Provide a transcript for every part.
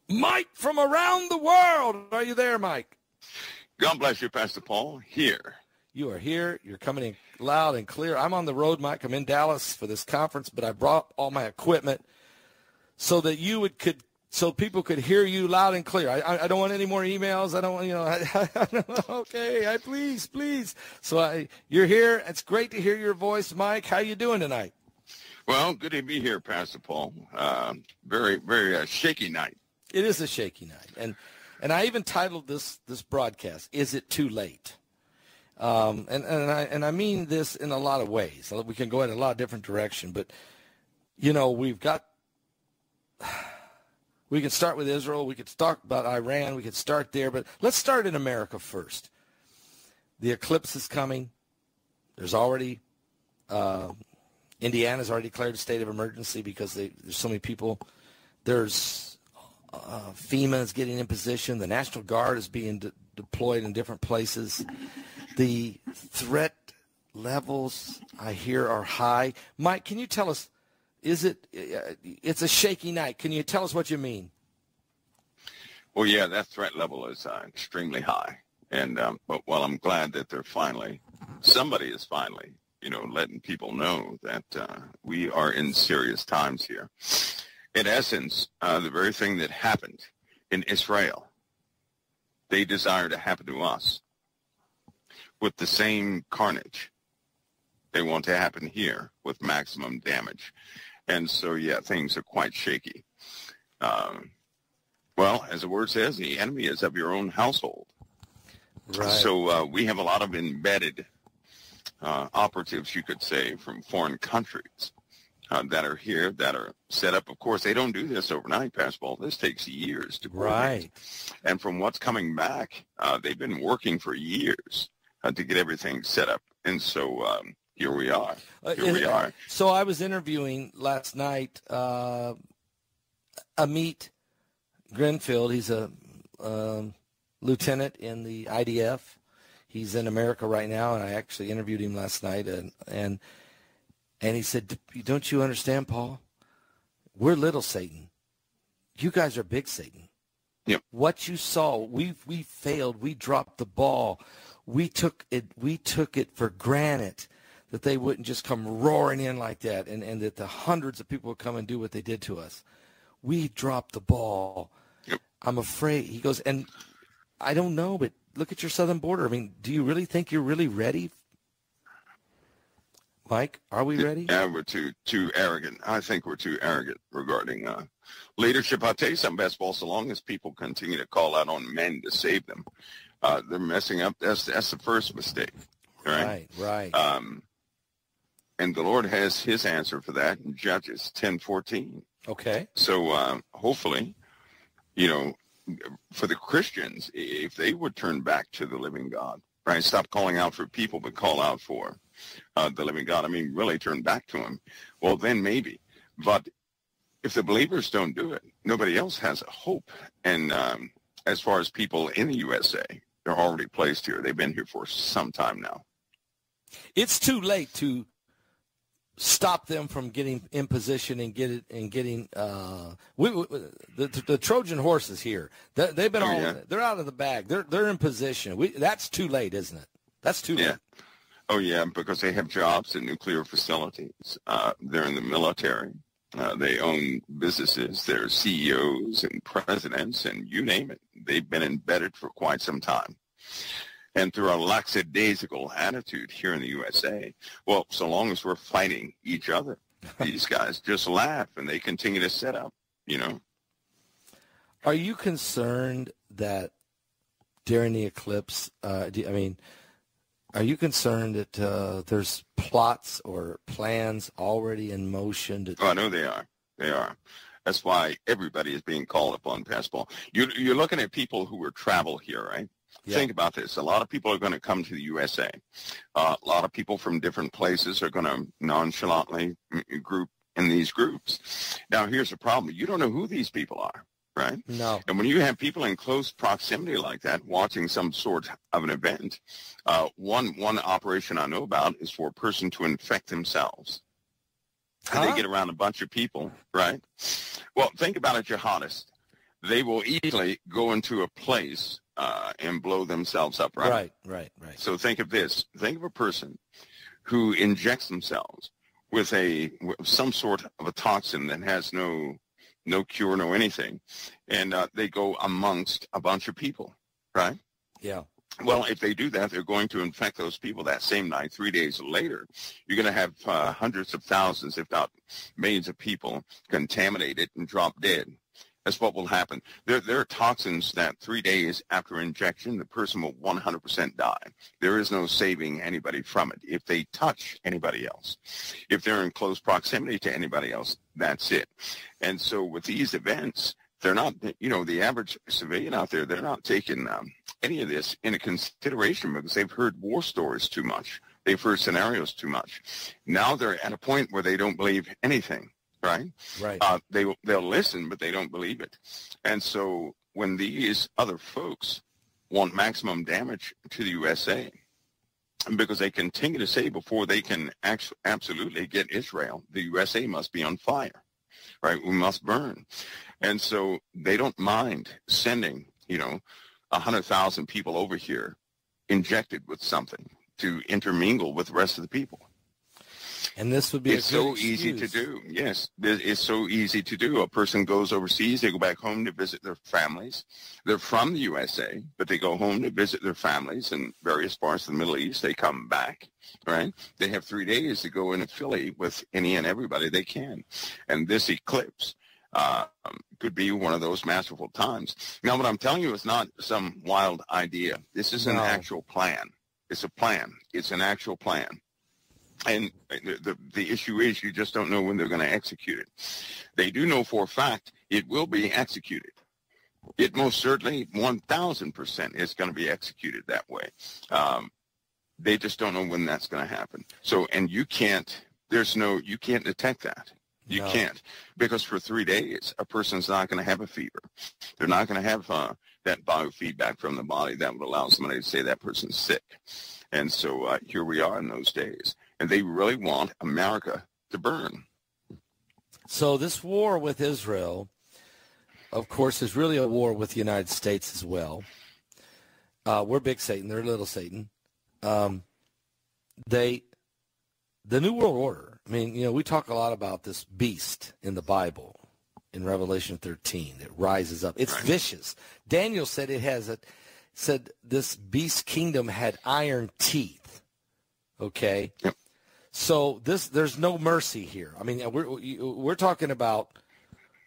Mike from around the world. Are you there, Mike? God bless you, Pastor Paul. Here. You are here. You're coming in loud and clear. I'm on the road, Mike. I'm in Dallas for this conference, but I brought all my equipment so that so people could hear you loud and clear. I don't want any more emails. I don't want, okay, please. So you're here. It's great to hear your voice, Mike. How you doing tonight? Well, good to be here, Pastor Paul. Very, very shaky night. It is a shaky night. And I even titled this broadcast, Is It Too Late? And I mean this in a lot of ways. We can go in a lot of different directions, but, we can start with Israel. We could talk about Iran. We could start there, but let's start in America first. The eclipse is coming. There's already Indiana's already declared a state of emergency because there's so many people. There's FEMA is getting in position. The National Guard is being deployed in different places. The threat levels, I hear, are high. Mike, can you tell us, it's a shaky night. Can you tell us what you mean? Well, yeah, that threat level is extremely high. And but I'm glad that somebody is finally, letting people know that we are in serious times here. In essence, the very thing that happened in Israel, they desire to happen to us with the same carnage. They want to happen here with maximum damage. And so, yeah, things are quite shaky. Well, as the word says, the enemy is of your own household. Right. So we have a lot of embedded operatives, you could say, from foreign countries that are here, that are set up. Of course, they don't do this overnight, Pastor Paul. This takes years to grow. Right. And from what's coming back, they've been working for years to get everything set up. And so here we are. So I was interviewing last night Amit Grenfield. He's a lieutenant in the IDF. He's in America right now, and I actually interviewed him last night. And he said, "Don't you understand, Paul? We're little Satan. You guys are big Satan. Yep. What you saw, we failed. We dropped the ball. We took it for granted that they wouldn't just come roaring in like that, and that the hundreds of people would come and do what they did to us. We dropped the ball. Yep. I'm afraid." He goes, and I don't know, but look at your southern border. I mean, do you really think you're really ready? Mike, are we ready? Yeah, we're too arrogant. I think we're too arrogant regarding leadership. I'll tell you something, Pastor Paul, so long as people continue to call out on men to save them, they're messing up. That's the first mistake. Right. And the Lord has his answer for that in Judges 10:14. Okay. So hopefully, for the Christians, if they would turn back to the living God, right? Stop calling out for people, but call out for the living God. I mean, really turn back to him. Well, then maybe. But if the believers don't do it, nobody else has a hope. And as far as people in the USA, they're already placed here. They've been here for some time now. It's too late to stop them from getting in position and getting the Trojan horse is here. They've been they're out of the bag. They're in position. That's too late, isn't it? That's too late. Oh yeah, because they have jobs at nuclear facilities. They're in the military. They own businesses. They're CEOs and presidents, and you name it. They've been embedded for quite some time. And through our lackadaisical attitude here in the USA, well, so long as we're fighting each other, these guys just laugh and they continue to set up, Are you concerned that during the eclipse, are you concerned that there's plots or plans already in motion? Oh, I know they are. They are. That's why everybody is being called upon, Pastor Paul. You're looking at people who will travel here, right? Yeah. Think about this. A lot of people are going to come to the USA. A lot of people from different places are going to nonchalantly group in these groups. Now, here's the problem. You don't know who these people are, right? No. And when you have people in close proximity like that watching some sort of an event, one operation I know about is for a person to infect themselves. And they get around a bunch of people, right? Well, think about a jihadist. they will easily go into a place and blow themselves up, right? Right. So think of this. Think of a person who injects themselves with some sort of a toxin that has no cure, no anything, and they go amongst a bunch of people, right? Yeah. Well, if they do that, they're going to infect those people that same night. 3 days later, you're going to have hundreds of thousands, if not millions of people contaminated and drop dead. That's what will happen. There are toxins that 3 days after injection, the person will 100% die. There is no saving anybody from it. If they touch anybody else, if they're in close proximity to anybody else, that's it. And so with these events, they're not, the average civilian out there, they're not taking any of this into consideration because they've heard war stories too much. They've heard scenarios too much. Now they're at a point where they don't believe anything. Right. They'll listen, but they don't believe it. And so when these other folks want maximum damage to the USA, because they continue to say before they can absolutely get Israel, the USA must be on fire, right? We must burn. And so they don't mind sending, 100,000 people over here injected with something to intermingle with the rest of the people. And this would be it's so easy to do. Yes, it's so easy to do. A person goes overseas, they go back home to visit their families. They're from the USA, but they go home to visit their families in various parts of the Middle East. They come back, right? They have 3 days to go in Philly with any and everybody they can. And this eclipse could be one of those masterful times. Now, what I'm telling you is not some wild idea. This is an actual plan. It's a plan. It's an actual plan. And the issue is you just don't know when they're going to execute it. They do know for a fact it will be executed. It most certainly 1,000% is going to be executed that way. They just don't know when that's going to happen. So, and you can't detect that. You can't, because for 3 days, a person's not going to have a fever. They're not going to have that biofeedback from the body that would allow somebody to say that person's sick. And so here we are in those days. And they really want America to burn. So this war with Israel, of course, is really a war with the United States as well. We're big Satan. They're little Satan. The New World Order, I mean, we talk a lot about this beast in the Bible in Revelation 13 that rises up. It's vicious. Daniel said said this beast kingdom had iron teeth. Okay? Yep. So there's no mercy here. I mean, we're talking about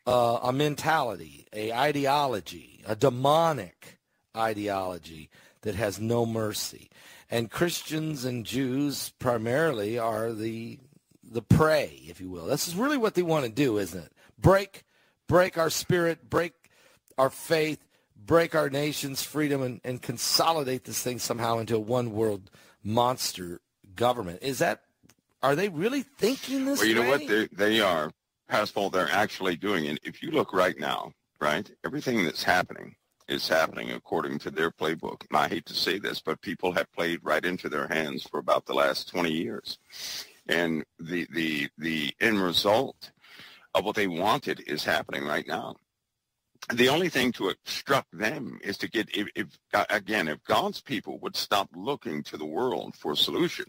a mentality, a ideology, a demonic ideology that has no mercy. And Christians and Jews primarily are the prey, if you will. This is really what they want to do, isn't it? Break our spirit, break our faith, break our nation's freedom, and consolidate this thing somehow into a one world monster government. Are they really thinking this way? Well, you know what? They are. Pastor Paul, they're actually doing it. If you look right now, right, everything that's happening is happening according to their playbook. And I hate to say this, but people have played right into their hands for about the last 20 years. And the end result of what they wanted is happening right now. The only thing to obstruct them is to get, if God's people would stop looking to the world for a solution.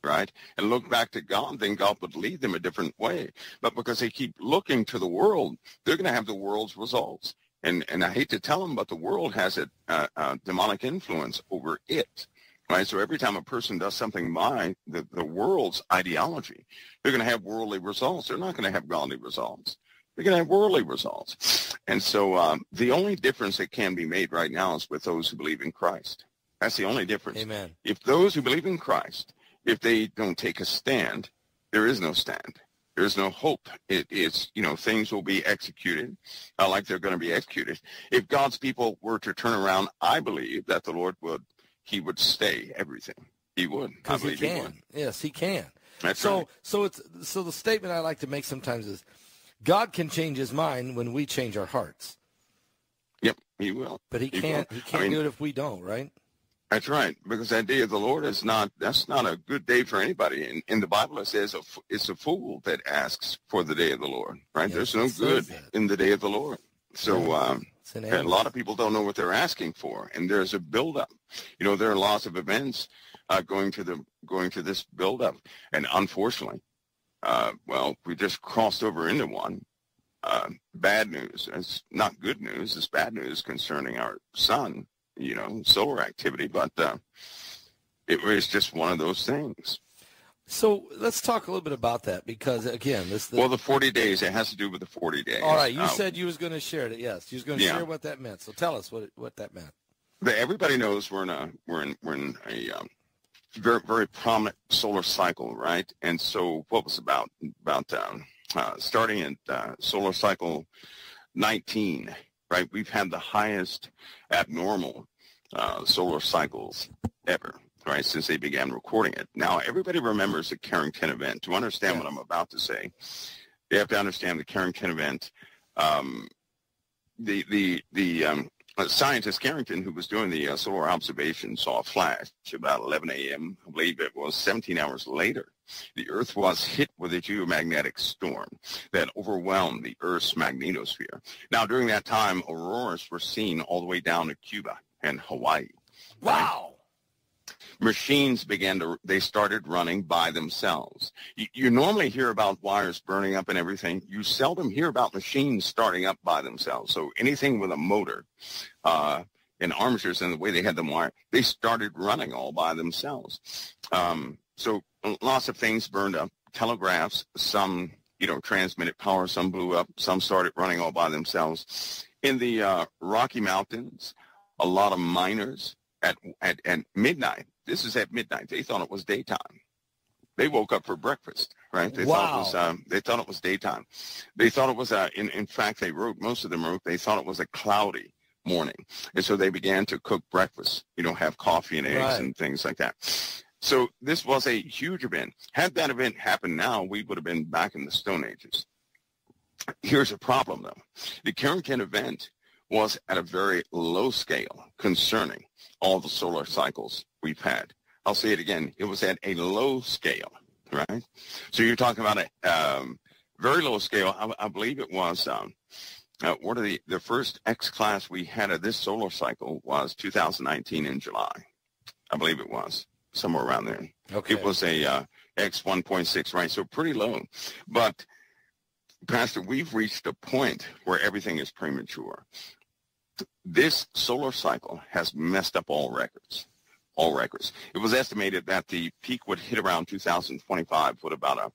Right, and look back to God, then God would lead them a different way. But because they keep looking to the world, they're going to have the world's results. And I hate to tell them, but the world has a demonic influence over it. Right? So every time a person does something by the world's ideology, they're going to have worldly results. They're not going to have godly results. They're going to have worldly results. And so the only difference that can be made right now is with those who believe in Christ. That's the only difference. Amen. If those who believe in Christ, if they don't take a stand, there is no stand. There is no hope. It's, things will be executed like they're going to be executed. If God's people were to turn around, I believe that the Lord would stay everything. He would. I believe he would. Yes, he can. That's right. So the statement I like to make sometimes is, God can change his mind when we change our hearts. Yep, he will. But he can't do it if we don't, right? That's right, because that day of the Lord that's not a good day for anybody. In the Bible, it says it's a fool that asks for the day of the Lord, right? Yes, there's no good in the day of the Lord. So a lot of people don't know what they're asking for, and there's a buildup. You know, there are lots of events going to this buildup, and unfortunately, well, we just crossed over into one. Bad news. It's not good news. It's bad news concerning our sun, you know, solar activity, but it was just one of those things. So let's talk a little bit about that, because again, well, the 40 days, it has to do with the 40 days. All right, you said you was going to share it. Yes, you was going to share what that meant. So tell us what that meant. Everybody knows we're in a very, very prominent solar cycle, right? And so what was about starting at solar cycle 19, right? We've had the highest abnormal solar cycles ever, right, since they began recording it. Now, everybody remembers the Carrington event. To understand what I'm about to say, you have to understand the Carrington event. The scientist Carrington, who was doing the solar observation, saw a flash about 11 a.m. I believe it was 17 hours later. The Earth was hit with a geomagnetic storm that overwhelmed the Earth's magnetosphere. Now, during that time, auroras were seen all the way down to Cuba and Hawaii. Wow. Right? Machines they started running by themselves. You normally hear about wires burning up and everything. You seldom hear about machines starting up by themselves. So anything with a motor and armatures and the way they had them wired, they started running all by themselves. So lots of things burned up. Telegraphs, some, transmitted power, some blew up, some started running all by themselves. In the Rocky Mountains, a lot of miners at midnight. This is at midnight. They thought it was daytime. They woke up for breakfast, right? They thought it was daytime. They thought it was in fact, most of them wrote, they thought it was a cloudy morning. And so they began to cook breakfast, have coffee and eggs and things like that. So this was a huge event. Had that event happened now, we would have been back in the Stone Ages. Here's a problem, though. The Carrington event was at a very low scale concerning all the solar cycles we've had. I'll say it again. It was at a low scale, right? So you're talking about a very low scale. I believe it was one of the first X class we had of this solar cycle was 2019 in July. I believe it was somewhere around there. Okay. It was a X 1.6, right? So pretty low. But Pastor, we've reached a point where everything is premature. This solar cycle has messed up all records. It was estimated that the peak would hit around 2025 with about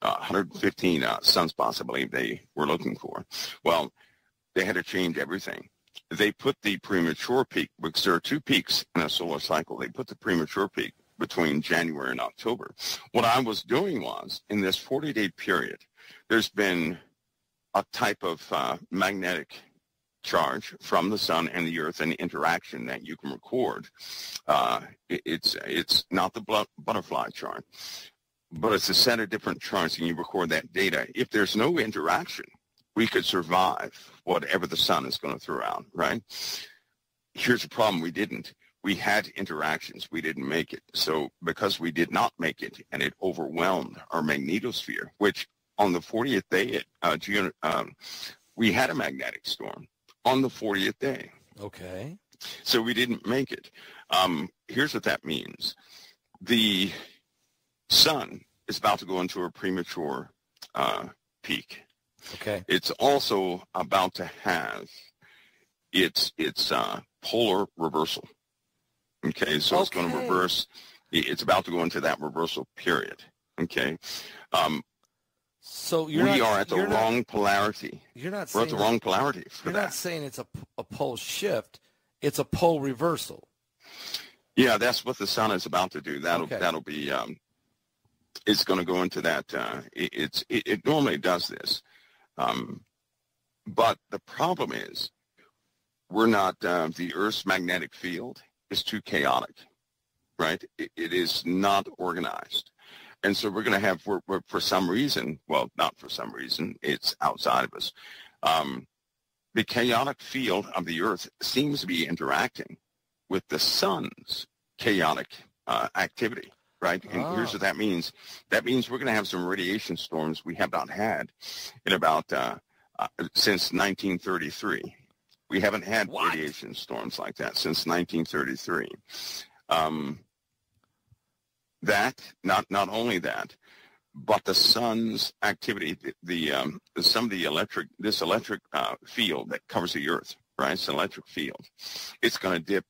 115 sunspots, I believe they were looking for. Well, they had to change everything. They put the premature peak, because there are two peaks in a solar cycle. They put the premature peak between January and October. What I was doing was, in this 40-day period, there's been a type of magnetic charge from the sun and the earth and interaction that you can record. It's not the butterfly chart, but it's a set of different charts, and you record that data. If there's no interaction, we could survive whatever the sun is going to throw out, right? Here's the problem. We didn't. We had interactions. We didn't make it. So because we did not make it, and it overwhelmed our magnetosphere, which on the 40th day, we had a magnetic storm on the 40th day. Okay. So we didn't make it. Here's what that means. The sun is about to go into a premature peak. Okay. It's also about to have its polar reversal. Okay, so it's going to reverse. It's about to go into that reversal period. Okay. So we are at the wrong polarity. You're not We're saying at the wrong polarity for you're that. not saying it's a pole shift. It's a pole reversal. Yeah, that's what the sun is about to do. That'll be. It's going to go into that. It normally does this, but the problem is we're not. The Earth's magnetic field is too chaotic, right? It is not organized. And so we're going to have, for some reason, well, not for some reason, it's outside of us. The chaotic field of the Earth seems to be interacting with the sun's chaotic activity, right? And here's what that means. That means we're going to have some radiation storms we have not had in about since 1933. We haven't had What? radiation storms like that since 1933. That, not only that, but the sun's activity, some of the electric field that covers the Earth, right? It's an electric field. It's going to dip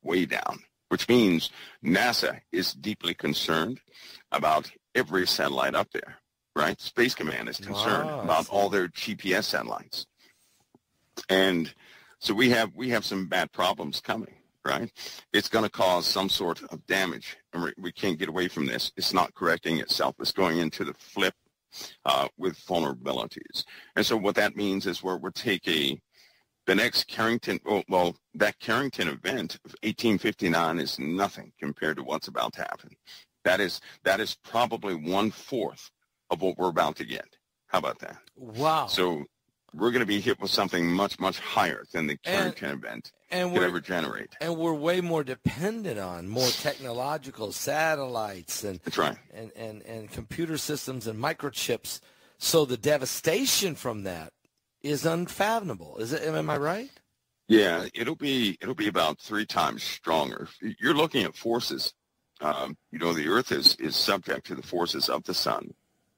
way down, which means NASA is deeply concerned about every satellite up there, right? Space Command is concerned about all their GPS satellites. And so we have some bad problems coming, right? It's going to cause some sort of damage, and we can't get away from this. It's not correcting itself. It's going into the flip with vulnerabilities. And so what that means is we're taking the next Carrington, well, that Carrington event of 1859 is nothing compared to what's about to happen. That is probably 1/4 of what we're about to get. How about that? Wow. So we're going to be hit with something much, much higher than the Carrington event could ever generate. And we're way more dependent on more technological satellites and that's right. And computer systems and microchips. So the devastation from that is unfathomable. Am I right? Yeah, it'll be about 3 times stronger. You're looking at forces. The Earth is subject to the forces of the sun,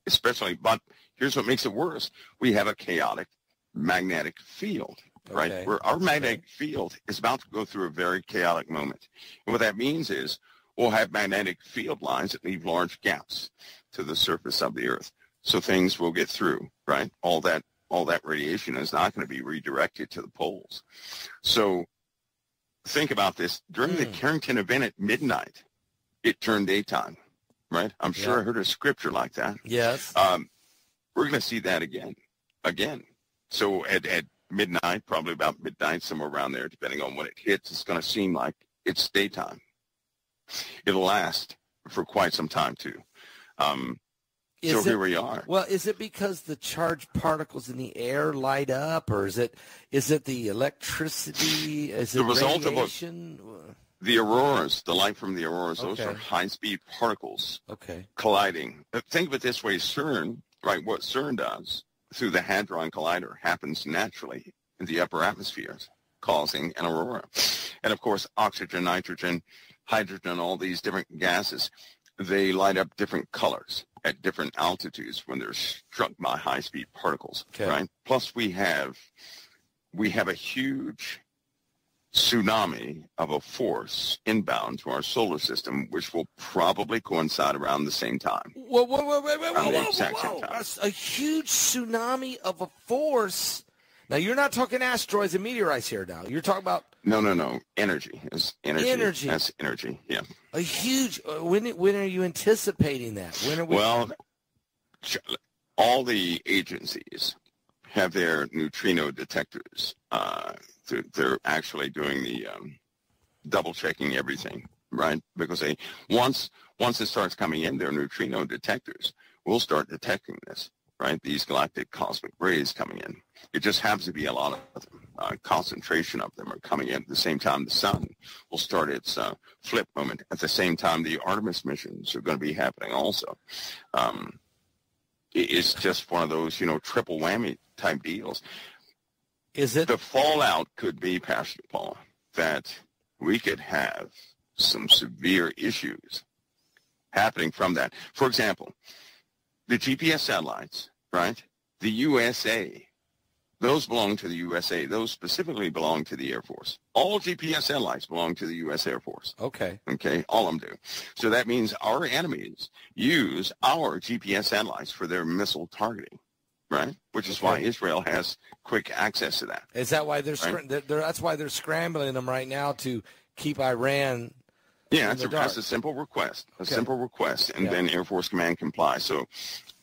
especially. But here's what makes it worse: we have a chaotic magnetic field, right? Okay. Where our magnetic field is about to go through a very chaotic moment. And what that means is we'll have magnetic field lines that leave large gaps to the surface of the Earth, so things will get through, right? All that radiation is not going to be redirected to the poles. So think about this. During the Carrington event at midnight, it turned daytime, right? I'm sure I heard a scripture like that. Yes. We're going to see that again. So at midnight, probably about midnight, somewhere around there, depending on when it hits, it's going to seem like it's daytime. It'll last for quite some time, too. Here we are. Well, is it because the charged particles in the air light up, or is it the electricity? Is it the result radiation? The auroras, the light from the auroras, those are high-speed particles colliding. Think of it this way, CERN, right, what CERN does through the Hadron Collider happens naturally in the upper atmospheres, causing an aurora. And, of course, oxygen, nitrogen, hydrogen, all these different gases, they light up different colors at different altitudes when they're struck by high-speed particles, right? Plus, we have a huge tsunami of a force inbound to our solar system, which will probably coincide around the same time. Whoa. A huge tsunami of a force. Now, you're not talking asteroids and meteorites here now. You're talking about... No. Energy. Energy. That's energy, yeah. A huge... When are you anticipating that? When are we... Well, all the agencies have their neutrino detectors. They're actually doing the double-checking everything, right? Because once it starts coming in, their neutrino detectors will start detecting this, right? These galactic cosmic rays coming in. It just happens to be a lot of them. Concentration of them are coming in at the same time the sun will start its flip moment. At the same time, the Artemis missions are going to be happening also. It's just one of those, triple whammy type deals. Is it? The fallout could be, Pastor Paul, that we could have some severe issues happening from that. For example, the GPS satellites, right? The USA, those belong to the USA. Those specifically belong to the Air Force. All GPS satellites belong to the U.S. Air Force. Okay, all of them do. So that means our enemies use our GPS satellites for their missile targeting. Right, which is why Israel has quick access to that. Is that why that's why they're scrambling them right now to keep Iran? Yeah, that's a simple request. And then Air Force Command complies. So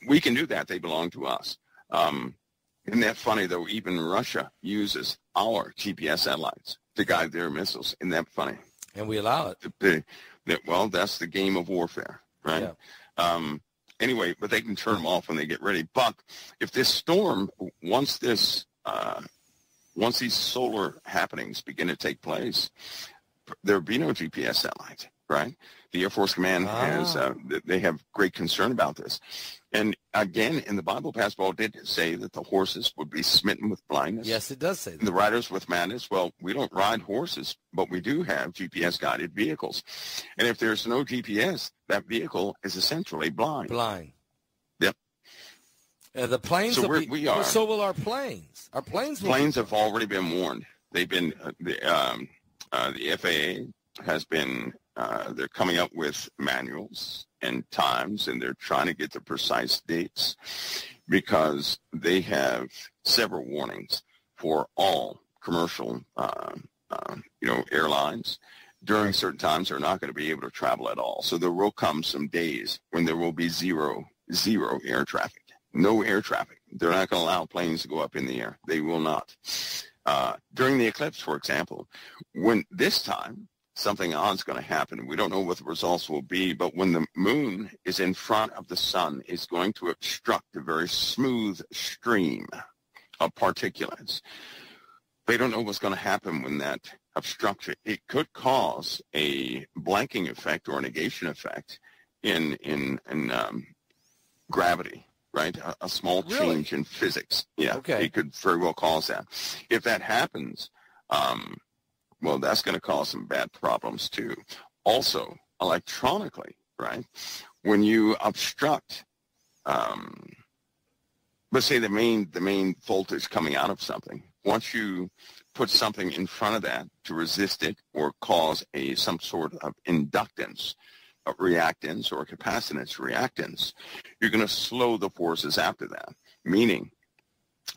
we can do that. They belong to us. Isn't that funny, though? Even Russia uses our GPS satellites to guide their missiles. Isn't that funny? And we allow it. Well, that's the game of warfare, right? Yeah. Anyway, but they can turn them off when they get ready. But if this storm, once these solar happenings begin to take place, there will be no GPS satellites, right? The Air Force Command has, they have great concern about this. And again, in the Bible, Pastor Paul did say that the horses would be smitten with blindness. Yes, it does say that. And the riders with madness. Well, we don't ride horses, but we do have GPS-guided vehicles. And if there's no GPS, that vehicle is essentially blind. Blind. Yep. The planes so will we are. So will our planes. Our planes have already been warned. They've been, the FAA has been, they're coming up with manuals and times, and they're trying to get the precise dates because they have several warnings for all commercial, airlines. During certain times, they're not going to be able to travel at all. So there will come some days when there will be zero air traffic, no air traffic. They're not going to allow planes to go up in the air. They will not. During the eclipse, for example, when this time, something odd's going to happen. We don't know what the results will be, but when the moon is in front of the sun, it's going to obstruct a very smooth stream of particulates. They don't know what's going to happen when that obstruction. It could cause a blanking effect or a negation effect in gravity, right? A small change in physics. Yeah, okay. It could very well cause that. If that happens, well, that's going to cause some bad problems too. Also, electronically, right? When you obstruct, let's say the main voltage coming out of something, once you put something in front of that to resist it or cause some sort of inductance, reactance, or capacitance reactance, you're going to slow the forces after that, meaning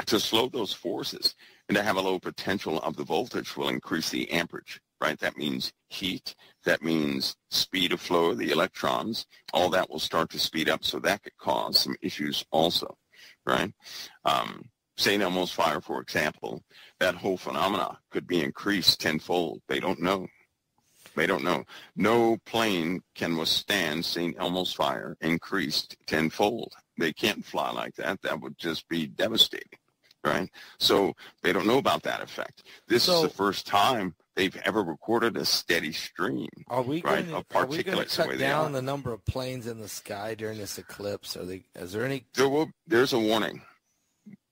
to slow those forces and to have a low potential of the voltage will increase the amperage, right? That means heat. That means speed of flow of the electrons. All that will start to speed up, so that could cause some issues also, right? St. Elmo's fire, for example, that whole phenomena could be increased tenfold. They don't know. They don't know. No plane can withstand St. Elmo's fire increased tenfold. They can't fly like that. That would just be devastating, right? So they don't know about that effect. This is the first time they've ever recorded a steady stream. Are we going to cut down the the number of planes in the sky during this eclipse? Is there any? There's a warning.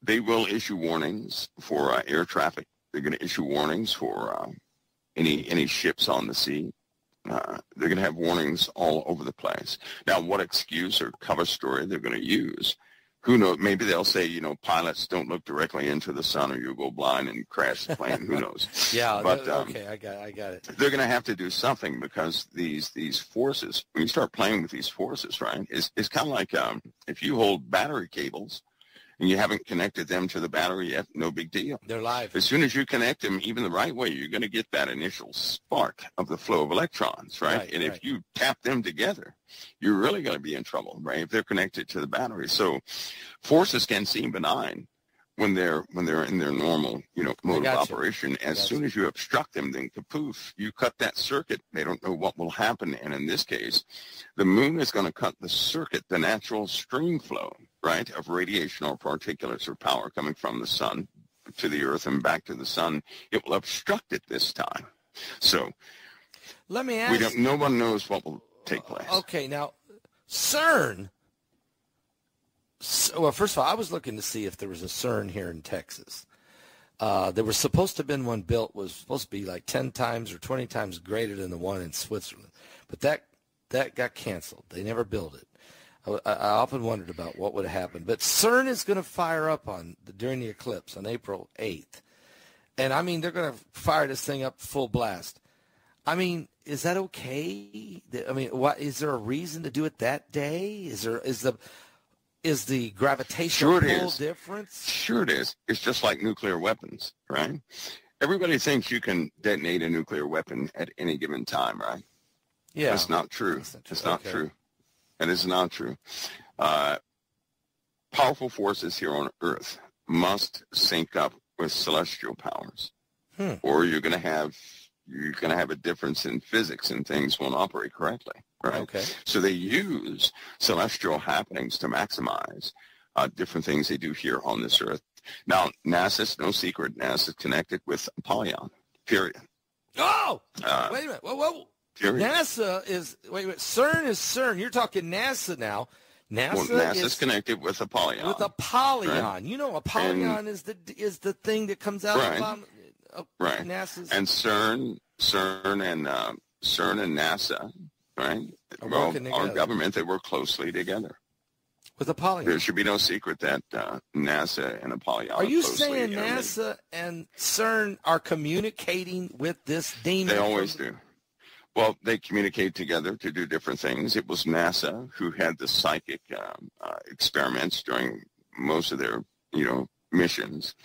They will issue warnings for air traffic. They're going to issue warnings for any ships on the sea. They're going to have warnings all over the place. Now, what excuse or cover story they're going to use, who knows? Maybe they'll say, pilots don't look directly into the sun or you'll go blind and crash the plane. Who knows? Yeah, but, okay, I got it. They're going to have to do something because these forces, when you start playing with these forces, right, it's kind of like if you hold battery cables, and you haven't connected them to the battery yet, no big deal. They're live. As soon as you connect them, even the right way, you're going to get that initial spark of the flow of electrons, right? And if you tap them together, you're really going to be in trouble, right, if they're connected to the battery. So forces can seem benign when they're in their normal, mode of operation. As soon as you obstruct them, then kapoof, you cut that circuit. They don't know what will happen. And in this case, the moon is going to cut the circuit, the natural stream flow, right, of radiation or particulates or power coming from the sun to the earth and back to the sun. It will obstruct it this time. So let me ask. No one knows what will take place. Okay, now CERN. Well, first of all, I was looking to see if there was a CERN here in Texas. There was supposed to have been one built, was supposed to be like 10 times or 20 times greater than the one in Switzerland. But that got canceled. They never built it. I often wondered about what would have happened. But CERN is going to fire up during the eclipse on April 8th. And, I mean, they're going to fire this thing up full blast. I mean, is that okay? I mean, is there a reason to do it that day? Is the gravitational pull difference? Sure it is. It's just like nuclear weapons, right? Everybody thinks you can detonate a nuclear weapon at any given time, right? Yeah. That's not true. It's not true. And it's not true. Powerful forces here on Earth must sync up with celestial powers, or you're going to have a difference in physics and things won't operate correctly, right? Okay. So they use celestial happenings to maximize different things they do here on this Earth. Now, NASA's no secret. NASA's connected with Apollyon, period. Oh! Wait a minute. Whoa. Period. NASA is, wait, CERN is CERN. You're talking NASA now. NASA's is connected with Apollyon. With Apollyon. Right? You know, Apollyon is the thing that comes out of right. NASA's. And CERN and NASA, right? Our government, they work closely together. With Apollyon. There should be no secret that NASA and Apollyon are you saying NASA and CERN are communicating with this demon? They always do. Well, they communicate together to do different things. It was NASA who had the psychic experiments during most of their, missions.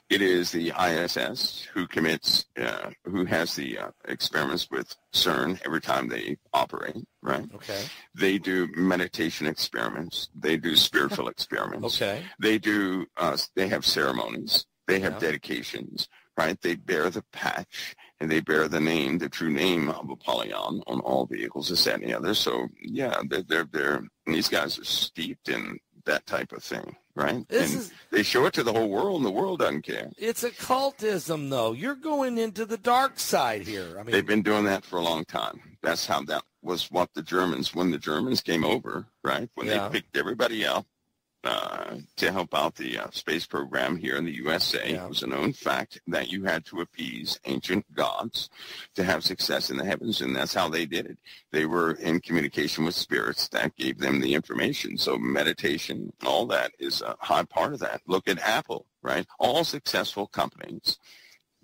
It is the ISS who who has the experiments with CERN every time they operate, right? Okay. They do meditation experiments. They do spiritual experiments. Okay. They do, they have ceremonies. They have dedications, right? They bear the patch and they bear the name, the true name of Apollyon on all vehicles, this, that, and the other. So, yeah, these guys are steeped in that type of thing, right? They show it to the whole world, and the world doesn't care. It's occultism, though. You're going into the dark side here. I mean, they've been doing that for a long time. That's how that was what when the Germans came over, right? When they picked everybody up to help out the space program here in the USA. It was a known fact that you had to appease ancient gods to have success in the heavens, and that's how they did it. They were in communication with spirits that gave them the information. So meditation, all that is a high part of that. Look at Apple, right? All successful companies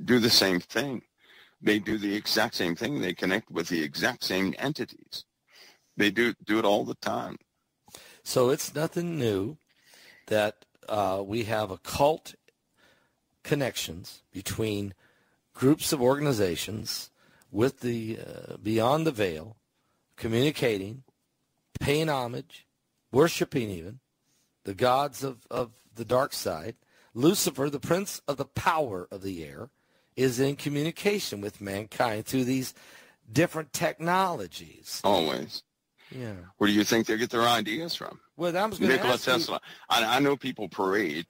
do the same thing. They do the exact same thing. They connect with the exact same entities. They do it all the time. So it's nothing new that we have occult connections between groups of organizations with the beyond the veil, communicating, paying homage, worshiping even the gods of the dark side. Lucifer, the prince of the power of the air, is in communication with mankind through these different technologies. Always. Yeah. Where do you think they get their ideas from? Well, I was going to Nikola ask Tesla. I know people parade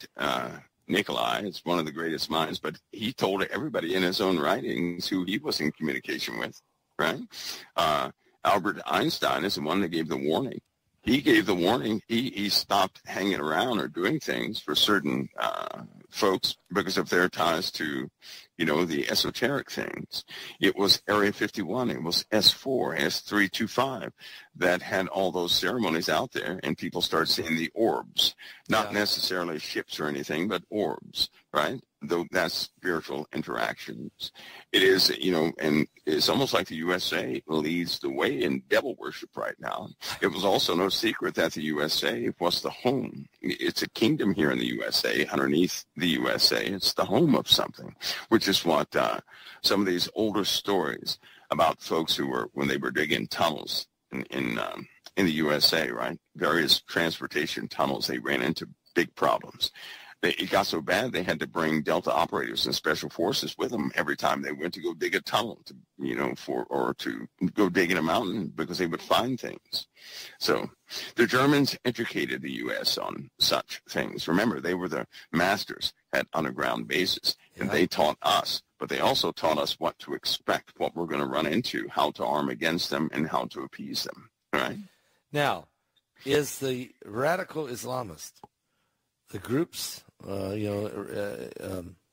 Nikolai. It's one of the greatest minds, but he told everybody in his own writings who he was in communication with, right? Albert Einstein is the one that gave the warning. He gave the warning. He stopped hanging around or doing things for certain folks because of their ties to, the esoteric things. It was Area 51. It was S4, S325 that had all those ceremonies out there, and people started seeing the orbs, not necessarily ships or anything, but orbs, right? Though that's spiritual interactions. It is, and it's almost like the USA leads the way in devil worship right now. It was also no secret that the USA was the home. It's a kingdom here in the USA. Underneath the USA, it's the home of something, which is what some of these older stories about folks who were, when they were digging tunnels in the USA, right? Various transportation tunnels, they ran into big problems. It got so bad they had to bring Delta operators and special forces with them every time they went to go dig a tunnel, to go dig in a mountain because they would find things. So the Germans educated the U.S. on such things. Remember, they were the masters at underground bases, and they taught us, but they also taught us what to expect, what we're going to run into, how to arm against them, and how to appease them. Right? Now, is the radical Islamist, the groups,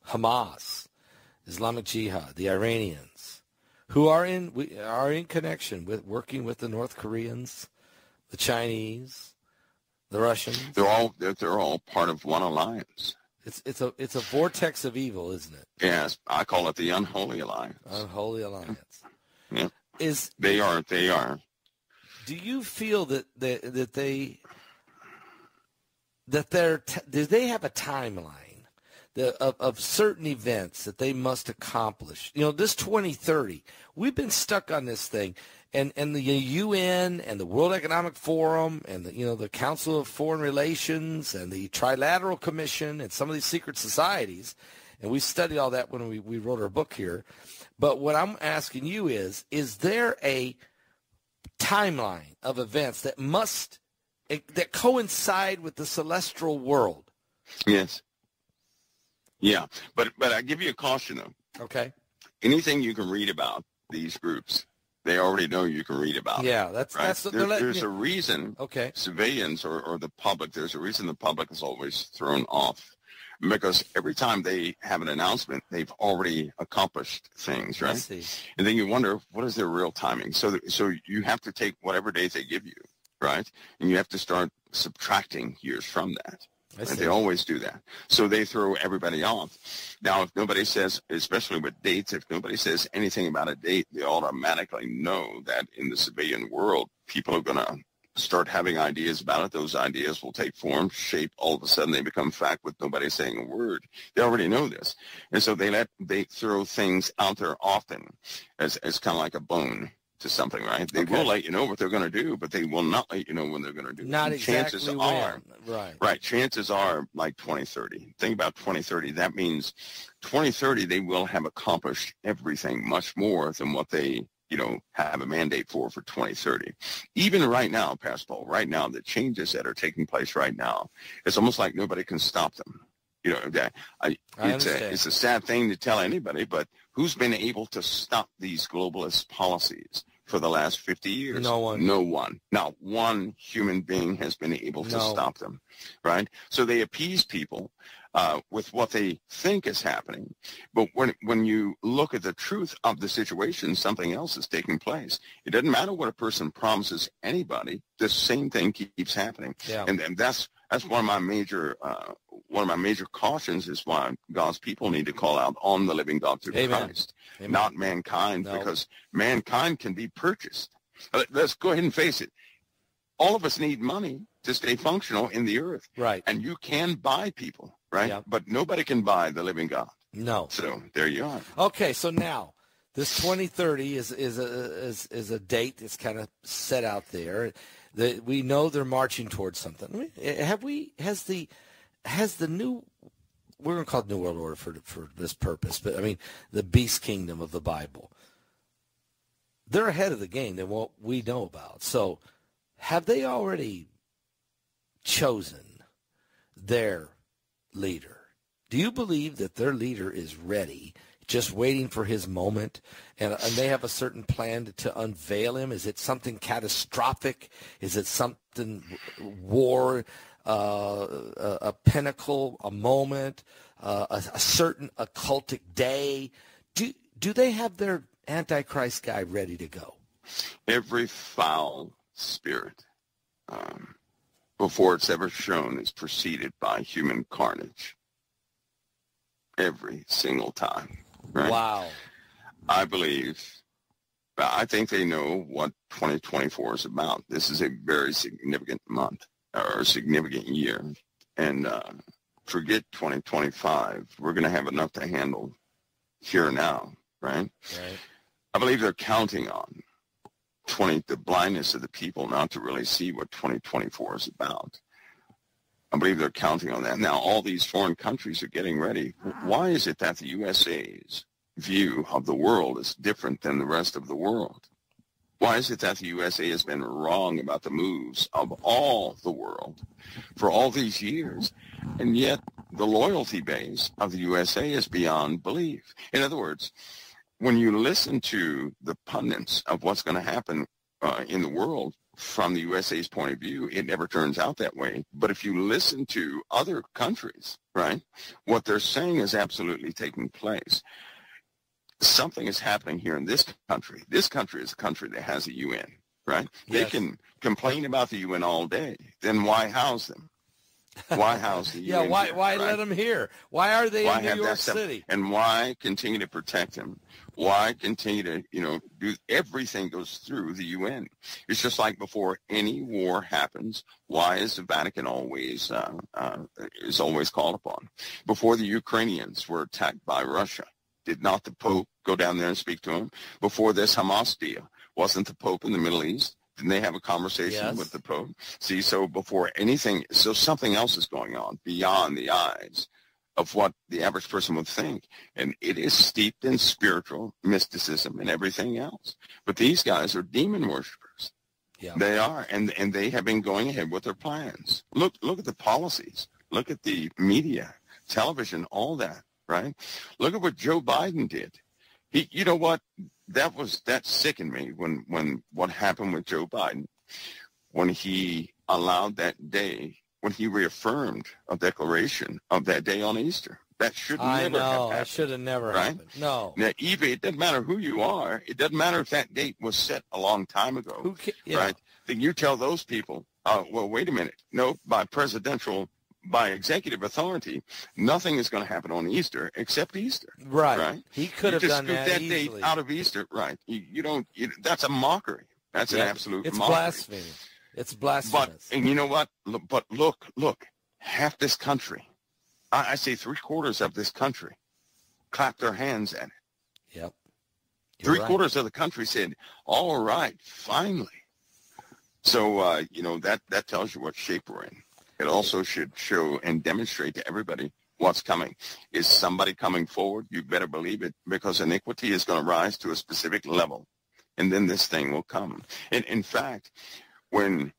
Hamas, Islamic Jihad, the Iranians, who are in connection with working with the North Koreans, the Chinese, the Russians. They're all part of one alliance. It's a vortex of evil, isn't it? Yes, I call it the unholy alliance. Unholy alliance. Yeah. They are. Do you feel do they have a timeline of certain events that they must accomplish? This 2030, we've been stuck on this thing, and the UN and the World Economic Forum and the Council of Foreign Relations and the Trilateral Commission and some of these secret societies, and we studied all that when we wrote our book here. But what I'm asking you is there a timeline of events that coincide with the celestial world? Yes. Yeah, but I give you a caution, though. Okay. Anything you can read about these groups, They already know you can read about it. Yeah, right? There's a reason civilians or the public, there's a reason the public is always thrown off. Because every time they have an announcement, they've already accomplished things, right? And then you wonder, what is their real timing? So you have to take whatever days they give you, right? And you have to start subtracting years from that. And they always do that. So they throw everybody off. Now, if nobody says, especially with dates, if nobody says anything about a date, they automatically know that in the civilian world, people are going to start having ideas about it. Those ideas will take form, shape. All of a sudden, they become fact with nobody saying a word. They already know this. And so they throw things out there often as kind of like a bone to something, right? They will let you know what they're going to do, but they will not let you know when they're going to do it. Not exactly chances when. Are, right. Chances are like 2030. Think about 2030. That means 2030, they will have accomplished everything much more than what they, have a mandate for 2030. Even right now, Pastor Paul, right now, the changes that are taking place right now, it's almost like nobody can stop them. It's a sad thing to tell anybody, but who's been able to stop these globalist policies for the last 50 years? No one. No one. Not one human being has been able to stop them, right? So they appease people with what they think is happening. But when you look at the truth of the situation, something else is taking place. It doesn't matter what a person promises anybody. The same thing keeps happening. Yeah. And that's one of my major cautions is why God's people need to call out on the living God through Christ, not mankind, because mankind can be purchased. Let's go ahead and face it. All of us need money to stay functional in the earth. Right. And you can buy people, right? Yep. But nobody can buy the living God. No. So there you are. Okay, so now this 2030 is a date that's kind of set out there. We know they're marching towards something. Has the new, we're going to call it New World Order for this purpose, but I mean the beast kingdom of the Bible. They're ahead of the game than what we know about. So have they already chosen their leader? Do you believe that their leader is ready, just waiting for his moment, and they have a certain plan to unveil him? Is it something catastrophic? Is it something war, a pinnacle, a moment, a certain occultic day? Do they have their Antichrist guy ready to go? Every foul spirit, before it's ever shown, is preceded by human carnage. Every single time. Right? Wow. I think they know what 2024 is about. This is a very significant month or significant year. And forget 2025. We're going to have enough to handle here now, right? I believe they're counting on the blindness of the people not to really see what 2024 is about. I believe they're counting on that. Now, all these foreign countries are getting ready. Why is it that the USA's view of the world is different than the rest of the world? Why is it that the USA has been wrong about the moves of all the world for all these years, and yet the loyalty base of the USA is beyond belief? In other words, when you listen to the pundits of what's going to happen in the world from the USA's point of view, it never turns out that way. But if you listen to other countries, right, what they're saying is absolutely taking place. Something is happening here in this country. This country is a country that has a UN, right? Yes. They can complain about the UN all day. Then why house them? Why house the UN? Why right? let them here? Why are they in New York City? And why continue to protect them? Why continue to, do everything goes through the UN? It's just like before any war happens, why is the Vatican always is always called upon? Before the Ukrainians were attacked by Russia, did not the Pope go down there and speak to them? Before this Hamas deal, wasn't the Pope in the Middle East? Didn't they have a conversation with the Pope? See, so before anything, so something else is going on beyond the eyes of what the average person would think. And it is steeped in spiritual mysticism and everything else. But these guys are demon worshipers. Yeah. They are, and they have been going ahead with their plans. Look at the policies. Look at the media, television, all that, right? Look at what Joe Biden did. You know what? That sickened me when what happened with Joe Biden, when he allowed that day, when he reaffirmed a declaration of that day on Easter. That should never have happened. That should have never happened. No. Now, Eva, it doesn't matter who you are. It doesn't matter if that date was set a long time ago, right? Then you tell those people, well, wait a minute. No, by executive authority, nothing is going to happen on Easter except Easter. Right. He could have done that that easily. date out of Easter. Right. You don't. That's a mockery. That's an absolute it's mockery. Blasphemy. It's blasphemous. And you know what? But look, half this country, I say 3/4 of this country, clapped their hands at it. Yep. 3/4 of the country said, all right, finally. So, that tells you what shape we're in. It also should show and demonstrate to everybody what's coming. Is somebody coming forward? You better believe it, because iniquity is going to rise to a specific level, and then this thing will come. And in fact, when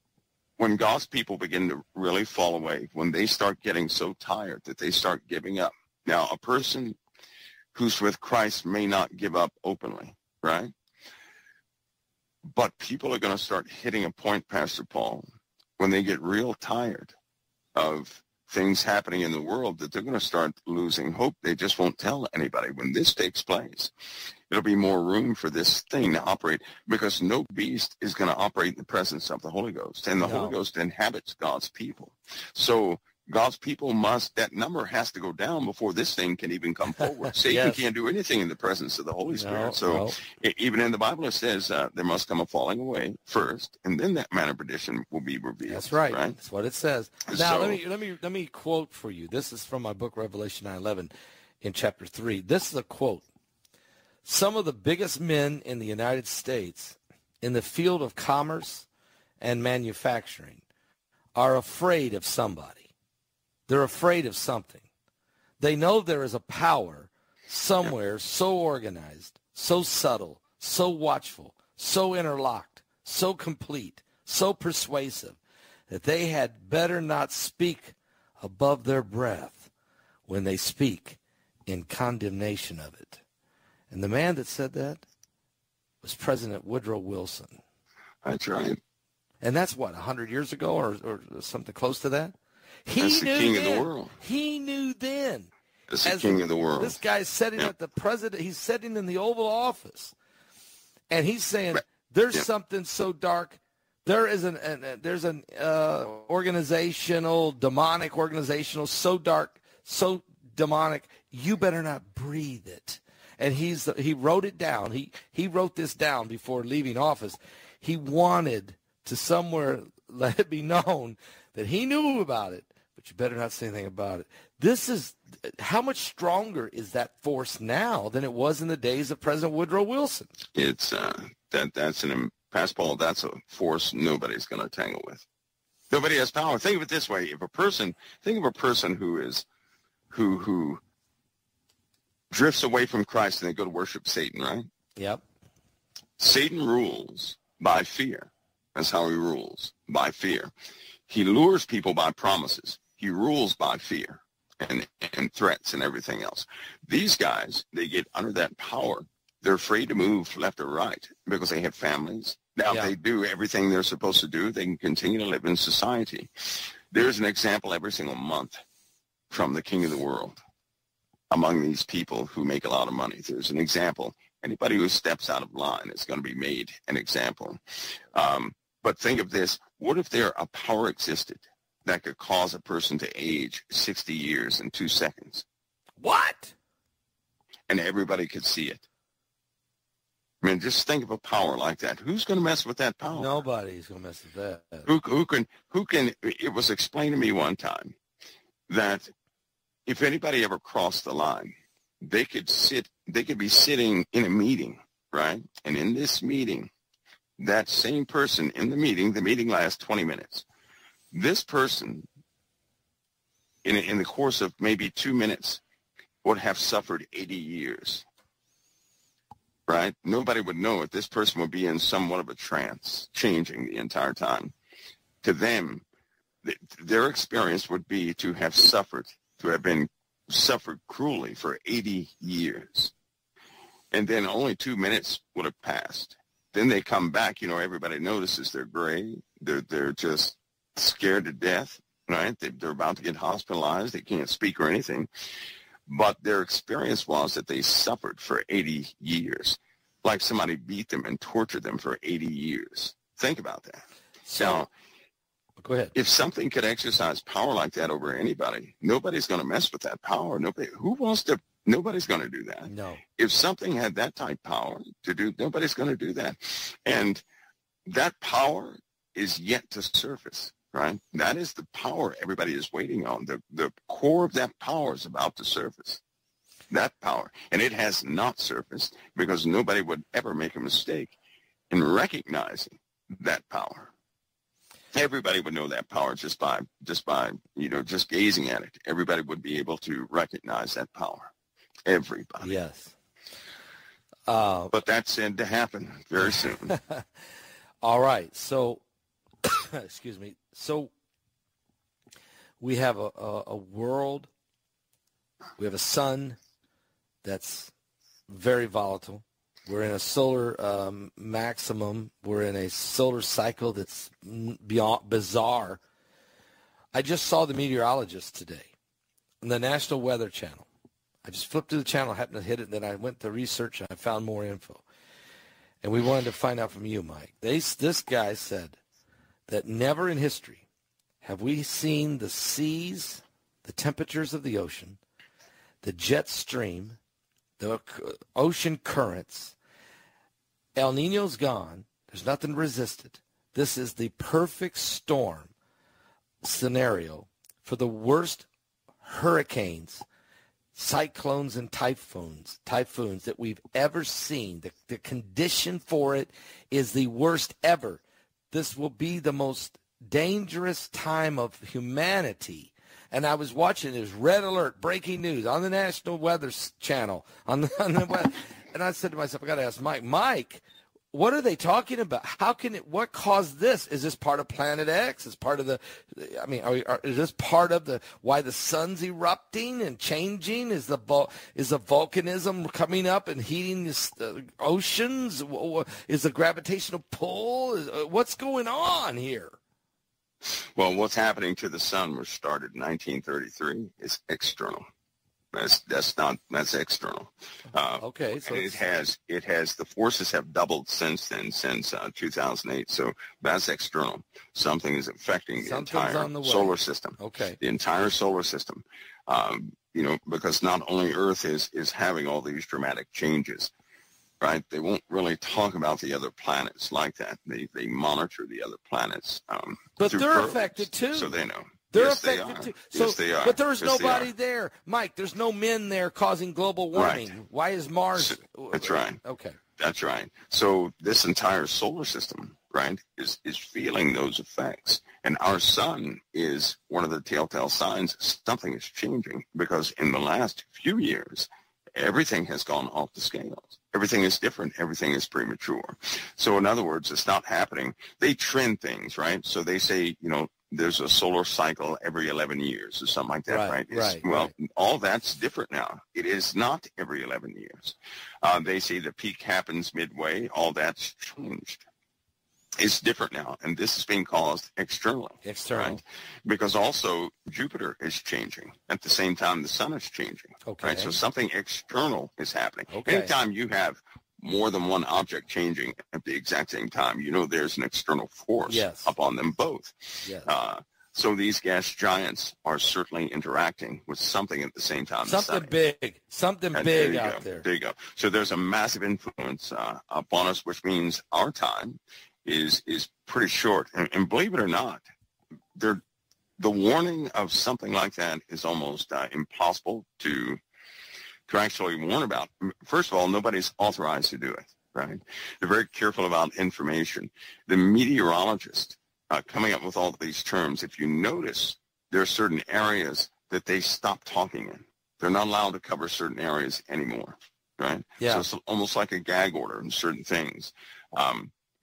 God's people begin to really fall away, when they start getting so tired that they start giving up. Now, a person who's with Christ may not give up openly, right? But people are going to start hitting a point, Pastor Paul, when they get real tired of things happening in the world, that they're going to start losing hope. They just won't tell anybody. When this takes place, it'll be more room for this thing to operate, because no beast is going to operate in the presence of the Holy Ghost. And the Holy Ghost inhabits God's people. So God's people that number has to go down before this thing can even come forward. Satan can't do anything in the presence of the Holy Spirit. Even in the Bible, it says there must come a falling away first, and then that man of perdition will be revealed. That's right. That's what it says. Now, let me quote for you. This is from my book, Revelation 9:11, in chapter 3. This is a quote. Some of the biggest men in the United States in the field of commerce and manufacturing are afraid of somebody. They're afraid of something. They know there is a power somewhere so organized, so subtle, so watchful, so interlocked, so complete, so persuasive, that they had better not speak above their breath when they speak in condemnation of it. And the man that said that was President Woodrow Wilson. That's right. And that's what, 100 years ago or something close to that? That's the king of the world. He knew then. That's the king of the world. This guy's sitting at the president. He's sitting in the Oval Office, and he's saying, "There's something so dark. There is there's an demonic organizational, so dark, so demonic. You better not breathe it." And he wrote it down. He wrote this down before leaving office. He wanted to somewhere let it be known that he knew about it, but you better not say anything about it. This is how much stronger is that force now than it was in the days of President Woodrow Wilson? It's that's Pastor Paul, that's a force nobody's going to tangle with. Nobody has power. Think of it this way: think of a person who drifts away from Christ and they go to worship Satan, right? Yep. Satan rules by fear. That's how he rules, by fear. He lures people by promises. He rules by fear and threats and everything else. These guys, they get under that power. They're afraid to move left or right because they have families. Now, if they do everything they're supposed to do, they can continue to live in society. There's an example every single month from the king of the world among these people who make a lot of money. There's an example. Anybody who steps out of line is going to be made an example. But think of this. What if a power existed that could cause a person to age 60 years in 2 seconds? What? And everybody could see it. I mean, just think of a power like that. Who's going to mess with that power? Nobody's going to mess with that. Who can, it was explained to me one time that if anybody ever crossed the line, they could be sitting in a meeting, right? And in this meeting, that same person in the meeting lasts 20 minutes. This person, in the course of maybe 2 minutes, would have suffered 80 years, right? Nobody would know it. This person would be in somewhat of a trance, changing the entire time. To them, their experience would be to have suffered cruelly for 80 years. And then only 2 minutes would have passed. Then they come back, everybody notices they're gray. They're just scared to death, right? They're about to get hospitalized. They can't speak or anything. But their experience was that they suffered for 80 years, like somebody beat them and tortured them for 80 years. Think about that. So, now, go ahead. If something could exercise power like that over anybody, nobody's going to mess with that power. Nobody's going to do that. No. If something had that type of power to do, nobody's going to do that. And that power is yet to surface, right? That is the power everybody is waiting on. The core of that power is about to surface, that power. And it has not surfaced because nobody would ever make a mistake in recognizing that power. Everybody would know that power just by just gazing at it. Everybody would be able to recognize that power. Everybody. Yes. But that's said to happen very soon. All right. So, excuse me. So we have a world, we have a sun that's very volatile. We're in a solar maximum. We're in a solar cycle that's beyond bizarre. I just saw the meteorologist today on the National Weather Channel. I just flipped through the channel, happened to hit it, and then I went to research and I found more info. And we wanted to find out from you, Mike. This guy said that never in history have we seen the seas, the temperatures of the ocean, the jet stream, the ocean currents. El Nino's gone. There's nothing to resist it. This is the perfect storm scenario for the worst hurricanes, cyclones, and typhoons that we've ever seen. The condition for it is the worst ever. This will be the most dangerous time of humanity. And I was watching this red alert, breaking news on the National Weather Channel. On the weather. And I said to myself, I got to ask Mike, what are they talking about? What caused this? Is this part of Planet X? Is part of is this part of why the sun's erupting and changing? Is the volcanism coming up and heating the oceans? Is the gravitational pull? What's going on here? Well, what's happening to the sun was started in 1933. It's external. That's external. Okay, so it has the forces have doubled since then, since 2008. So that's external. Something is affecting the entire solar system. Okay, the entire solar system. Because not only Earth is having all these dramatic changes. Right, they won't really talk about the other planets like that. They monitor the other planets, but they're affected too. So they know. They're yes, affected they too. So, yes, they are. But there's yes, nobody there, Mike. There's no men there causing global warming. Right. Why is Mars? That's right. Okay. That's right. So this entire solar system, right, is feeling those effects, and our sun is one of the telltale signs something is changing because in the last few years, everything has gone off the scales. Everything is different. Everything is premature. So in other words, it's not happening. They trend things, right? So they say, there's a solar cycle every 11 years or something like that, right? Right. All that's different now. It is not every 11 years. They say the peak happens midway. All that's changed. It's different now, and this is being caused externally. Right? Because also Jupiter is changing at the same time the sun is changing. Okay. Right? So something external is happening. Okay. Anytime you have more than one object changing at the exact same time, there's an external force upon them both. Yes. So these gas giants are certainly interacting with something at the same time. Something big out there. There you go. So there's a massive influence upon us, which means our time is pretty short. And believe it or not, the warning of something like that is almost impossible to actually warn about. First of all, nobody's authorized to do it, right? They're very careful about information. The meteorologist coming up with all of these terms, if you notice, there are certain areas that they stop talking in. They're not allowed to cover certain areas anymore, right? Yeah. So it's almost like a gag order in certain things.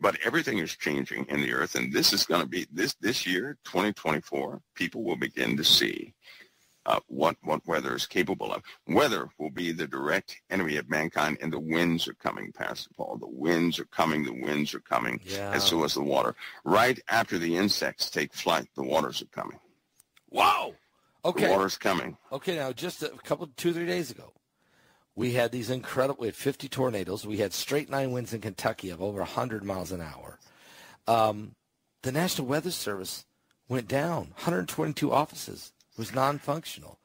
But everything is changing in the earth, and this is going to be, this year, 2024, people will begin to see what weather is capable of. Weather will be the direct enemy of mankind, and the winds are coming, Pastor Paul. The winds are coming, Yeah. and so is the water. Right after the insects take flight, the waters are coming. Wow. Okay. The water's coming. Okay, now just a couple, 2-3 days ago, we had these incredible, we had 50 tornadoes. We had straight line winds in Kentucky of over 100 miles an hour. The National Weather Service went down. 122 offices was non-functional.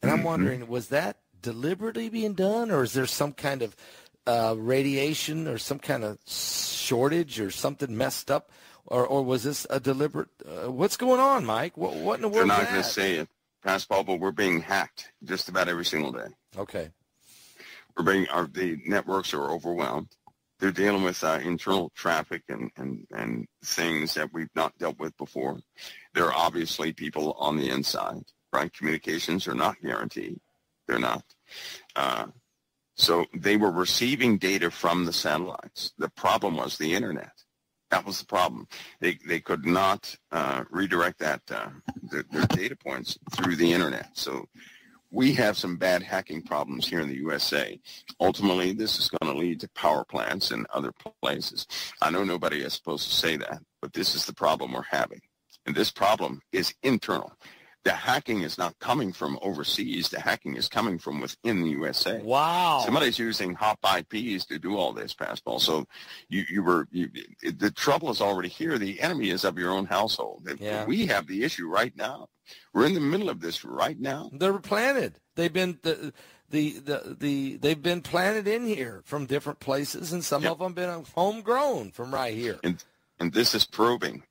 And I'm wondering, was that deliberately being done, or is there some kind of radiation or some kind of shortage or something messed up? Or was this a deliberate what's going on, Mike? What in the world is that? They're not going to say it, Pastor Paul, but we're being hacked just about every single day. Okay. The networks are overwhelmed. They're dealing with internal traffic and things that we've not dealt with before. There are obviously people on the inside, right? Communications are not guaranteed. They're not. So they were receiving data from the satellites. The problem was the internet. That was the problem. They could not redirect that their data points through the internet. So we have some bad hacking problems here in the USA. Ultimately, this is going to lead to power plants and other places. I know nobody is supposed to say that, but this is the problem we're having. And this problem is internal. The hacking is not coming from overseas. The hacking is coming from within the USA. Wow. Somebody's using hop IPs to do all this, Pascal. So the trouble is already here. The enemy is of your own household. Yeah. We have the issue right now. We're in the middle of this right now. They're planted. They've been they've been planted in here from different places, and some of them been homegrown from right here. And this is probing.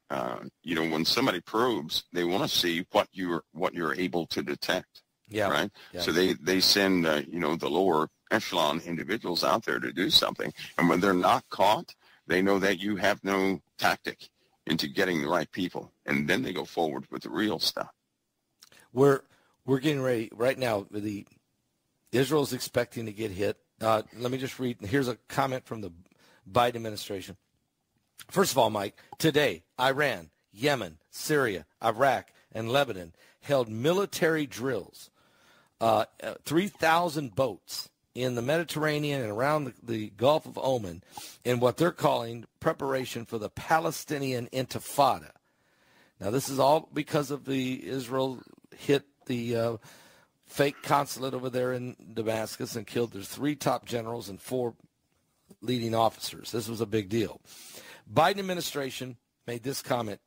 When somebody probes, they want to see what you're able to detect. Yeah. Right. Yeah. So they send the lower echelon individuals out there to do something, and when they're not caught, they know that you have no tactic into getting the right people, and then they go forward with the real stuff. We're getting ready right now. Israel's expecting to get hit. Let me just read. Here's a comment from the Biden administration. First of all, Mike, today, Iran, Yemen, Syria, Iraq, and Lebanon held military drills. 3,000 boats in the Mediterranean and around the Gulf of Oman in what they're calling preparation for the Palestinian Intifada. Now, this is all because of the Israel hit the fake consulate over there in Damascus and killed their 3 top generals and 4 leading officers. This was a big deal. Biden administration made this comment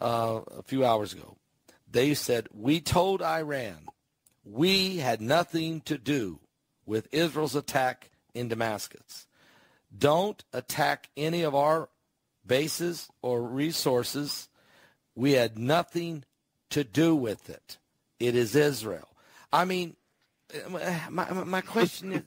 a few hours ago. They said, we told Iran we had nothing to do with Israel's attack in Damascus. Don't attack any of our bases or resources. We had nothing to do with it. It is Israel. I mean, my question is,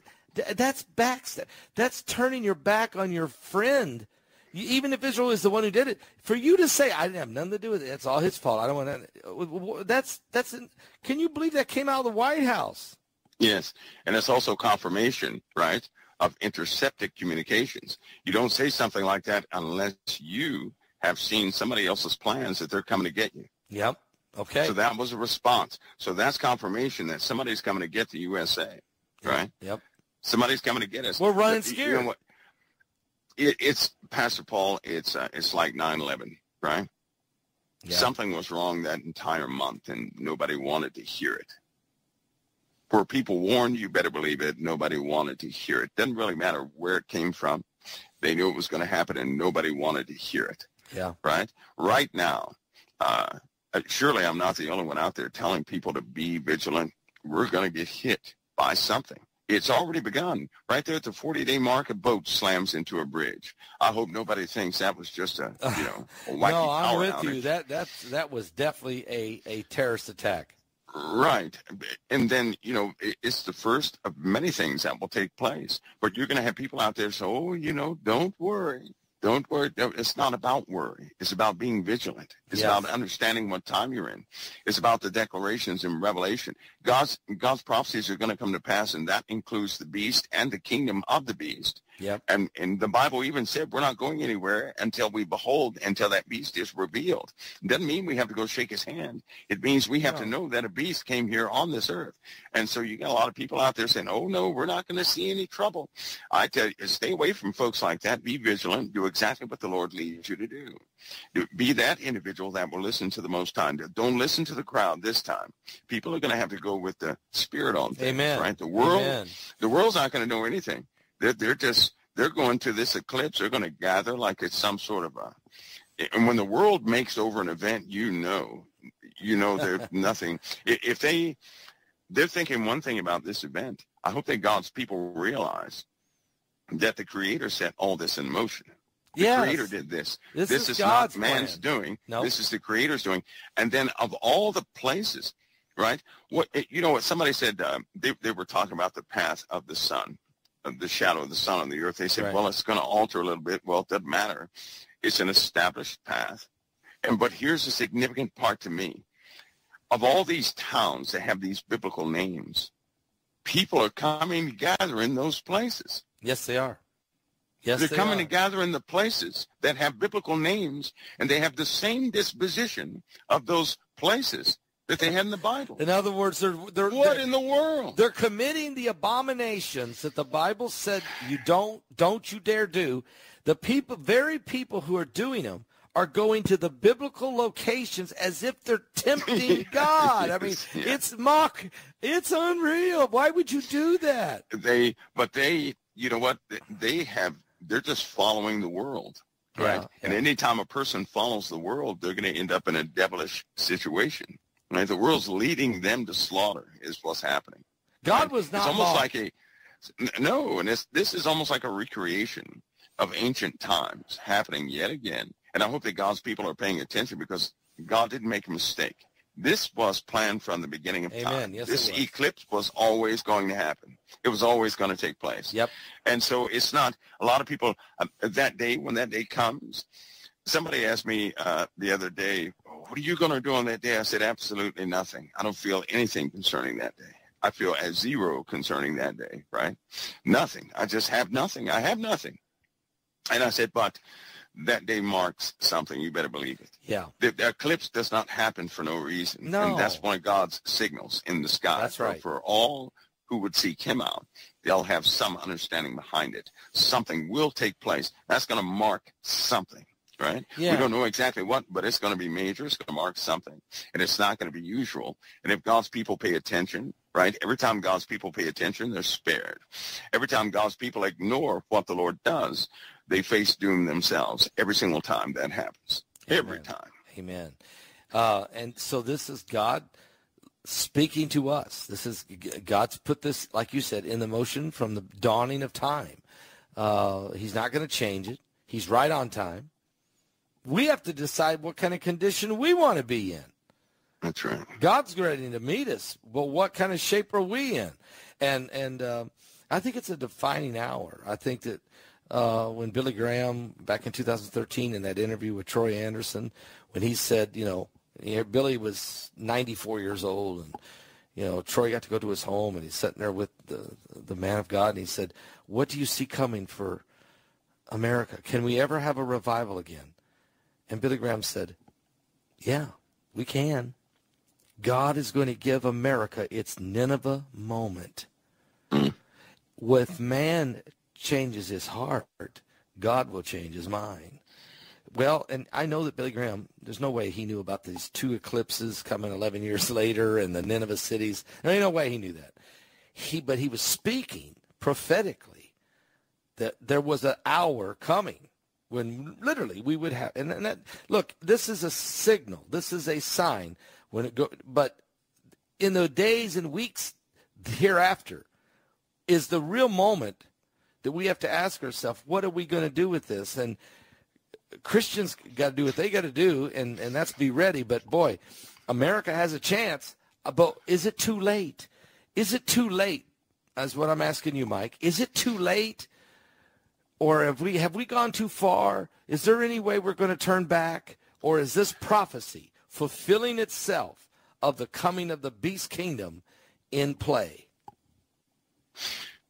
that's backstab. That's turning your back on your friend. Even if Israel is the one who did it, for you to say, I didn't have nothing to do with it, it's all his fault. I don't want to. Can you believe that came out of the White House? Yes, and it's also confirmation, right, of intercepted communications. You don't say something like that unless you have seen somebody else's plans that they're coming to get you. Yep. Okay. So that was a response. So that's confirmation that somebody's coming to get the USA, right? Yep. Somebody's coming to get us. We're running scared. You know what? It's Pastor Paul. It's like 9/11, right? Yeah. Something was wrong that entire month, and nobody wanted to hear it. Were people warned? You better believe it. Nobody wanted to hear it. Doesn't really matter where it came from. They knew it was going to happen, and nobody wanted to hear it. Yeah. Right. Right now, surely I'm not the only one out there telling people to be vigilant. We're going to get hit by something. It's already begun. Right there at the 40-day mark, a boat slams into a bridge. I hope nobody thinks that was just a wacky no, I'm power with outage. you. That was definitely a terrorist attack. Right. And then, it's the first of many things that will take place. But you're going to have people out there say, don't worry. Don't worry. It's not about worry. It's about being vigilant. It's about understanding what time you're in. It's about the declarations in Revelation. God's prophecies are going to come to pass, and that includes the beast and the kingdom of the beast. Yep. And the Bible even said we're not going anywhere until we behold, until that beast is revealed. It doesn't mean we have to go shake his hand. It means we have to know that a beast came here on this earth. And so you got a lot of people out there saying, oh, no, we're not going to see any trouble. I tell you, stay away from folks like that. Be vigilant. Do exactly what the Lord leads you to do. Be that individual that will listen to the Most High. Don't listen to the crowd this time. People are going to have to go with the Spirit on things, Amen. right? The world's not going to know anything. They're going to this eclipse. They're going to gather like it's some sort of and when the world makes over an event, you know there's nothing. If they're thinking one thing about this event, I hope that God's people realize that the Creator set all this in motion. The Creator did this. This is God's not man's plan. doing. Nope. This is the Creator's doing. And then of all the places, right? What somebody said, they were talking about the path of the sun, of the shadow of the sun on the earth. They said, well, it's going to alter a little bit. Well, it doesn't matter. It's an established path. But here's the significant part to me. Of all these towns that have these biblical names, people are coming to gather in those places. Yes, they are. Yes, they're coming to gather in the places that have biblical names, and they have the same disposition of those places that they had in the Bible. In other words, they're what in the world? They're committing the abominations that the Bible said you don't you dare do. The very people who are doing them are going to the biblical locations as if they're tempting God. I mean, it's unreal. Why would you do that? You know what? They're just following the world, right? Yeah. And anytime a person follows the world, they're going to end up in a devilish situation. Right? The world's leading them to slaughter is what's happening. God was not. It's almost this is almost like a recreation of ancient times happening yet again. And I hope that God's people are paying attention, because God didn't make a mistake. This was planned from the beginning of time. Yes, this eclipse was always going to happen. It was always going to take place. Yep. And so it's not a lot of people that day, when that day comes. Somebody asked me the other day, what are you going to do on that day? I said, absolutely nothing. I don't feel anything concerning that day. I feel at zero concerning that day, right? Nothing. I just have nothing. I have nothing. And I said, but that day marks something. You better believe it. Yeah. The eclipse does not happen for no reason. No. And that's one of God's signals in the sky. That's right. For all who would seek him out, they'll have some understanding behind it. Something will take place. That's going to mark something. Right? Yeah. We don't know exactly what, but it's going to be major. It's going to mark something. And it's not going to be usual. And if God's people pay attention, right, every time God's people pay attention, they're spared. Every time God's people ignore what the Lord does, they face doom themselves. Every single time that happens. Amen. Every time. Amen. And so this is God speaking to us. This is God's put this, like you said, in the motion from the dawning of time. He's not going to change it. He's right on time. We have to decide what kind of condition we want to be in. That's right. God's ready to meet us, but what kind of shape are we in? And I think it's a defining hour. I think that when Billy Graham, back in 2013, in that interview with Troy Anderson, when he said, Billy was 94 years old, and, Troy got to go to his home, and he's sitting there with the man of God, and he said, what do you see coming for America? Can we ever have a revival again? And Billy Graham said, yeah, we can. God is going to give America its Nineveh moment. If man changes his heart, God will change his mind. Well, and I know that Billy Graham, there's no way he knew about these two eclipses coming 11 years later and the Nineveh cities. There's no way he knew that. But he was speaking prophetically that there was an hour coming when literally we would have, and that, look, this is a signal, this is a sign but in the days and weeks hereafter is the real moment that we have to ask ourselves, what are we going to do with this? And Christians got to do what they got to do, and that's be ready. But boy, America has a chance. But is it too late? Is it too late? That's what I'm asking you, Mike. Is it too late? Or have we gone too far? Is there any way we're going to turn back? Or is this prophecy fulfilling itself of the coming of the beast kingdom in play?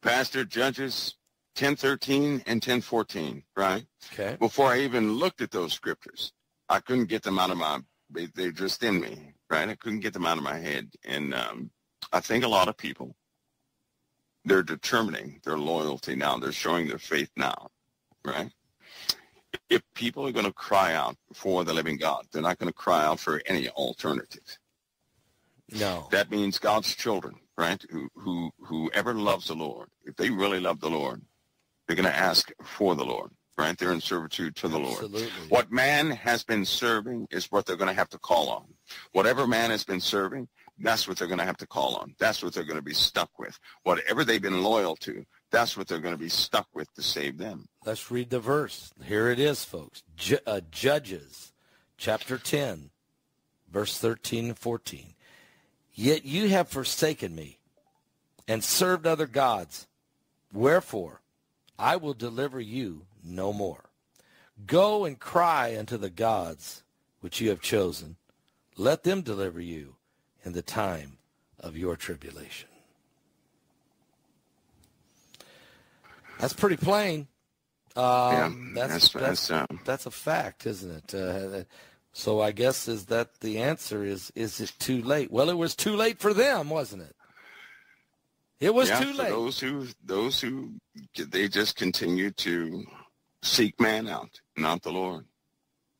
Pastor, Judges 10:13 and 10:14, right? Okay. Before I even looked at those scriptures, I couldn't get them out of they're just in me, right? I couldn't get them out of my head. And I think a lot of people, they're determining their loyalty now. They're showing their faith now, right? If people are going to cry out for the living God, they're not going to cry out for any alternative. No. That means God's children, right? Whoever loves the Lord, if they really love the Lord, they're going to ask for the Lord, right? They're in servitude to the Lord. Absolutely. What man has been serving is what they're going to have to call on. Whatever man has been serving, that's what they're going to have to call on. That's what they're going to be stuck with. Whatever they've been loyal to, that's what they're going to be stuck with to save them. Let's read the verse. Here it is, folks. Judges, chapter 10, verse 13 and 14. Yet you have forsaken me and served other gods. Wherefore, I will deliver you no more. Go and cry unto the gods which you have chosen. Let them deliver you in the time of your tribulation. That's pretty plain. That's a fact, isn't it? So I guess is that the answer is it too late? Well, it was too late for them, wasn't it? It was too late. Those who they just continue to seek man out, not the Lord.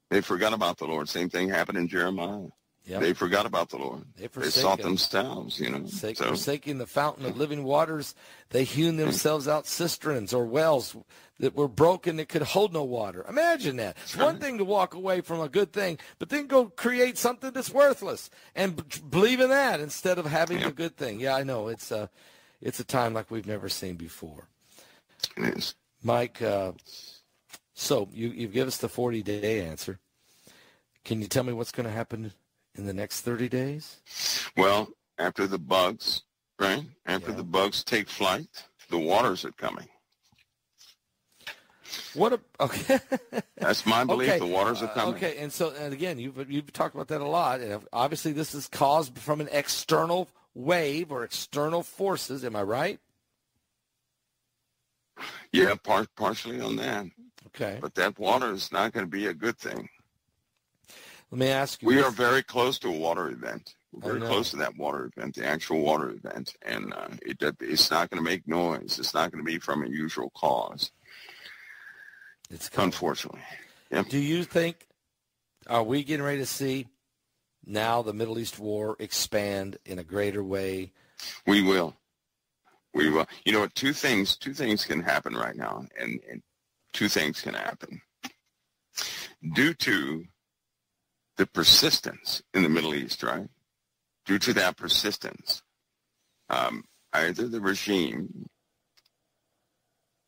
They forgot about the Lord. Same thing happened in Jeremiah. Yep. They forgot about the Lord. They sought themselves, Forsaking the fountain of living waters, they hewn themselves out cisterns or wells that were broken that could hold no water. Imagine that. It's one thing to walk away from a good thing, but then go create something that's worthless and believe in that instead of having a good thing. Yeah, I know. It's a time like we've never seen before. It is. Mike, so you've given us the 40-day answer. Can you tell me what's going to happen in the next 30 days? Well, after the bugs, right? After the bugs take flight, the waters are coming. Okay. That's my belief. Okay. The waters are coming. Okay, and again, you've talked about that a lot. And obviously, this is caused from an external wave or external forces. Am I right? Yeah, partially on that. Okay. But that water is not going to be a good thing. Let me ask you. We are very close to a water event. We're very close to that water event, the actual water event. And it's not going to make noise. It's not going to be from a usual cause. It's unfortunately. Yep. Do you think, are we getting ready to see now the Middle East war expand in a greater way? We will. We will. You know what? Two things can happen right now, and two things can happen. Due to the persistence in the Middle East, right? Due to that persistence, either the regime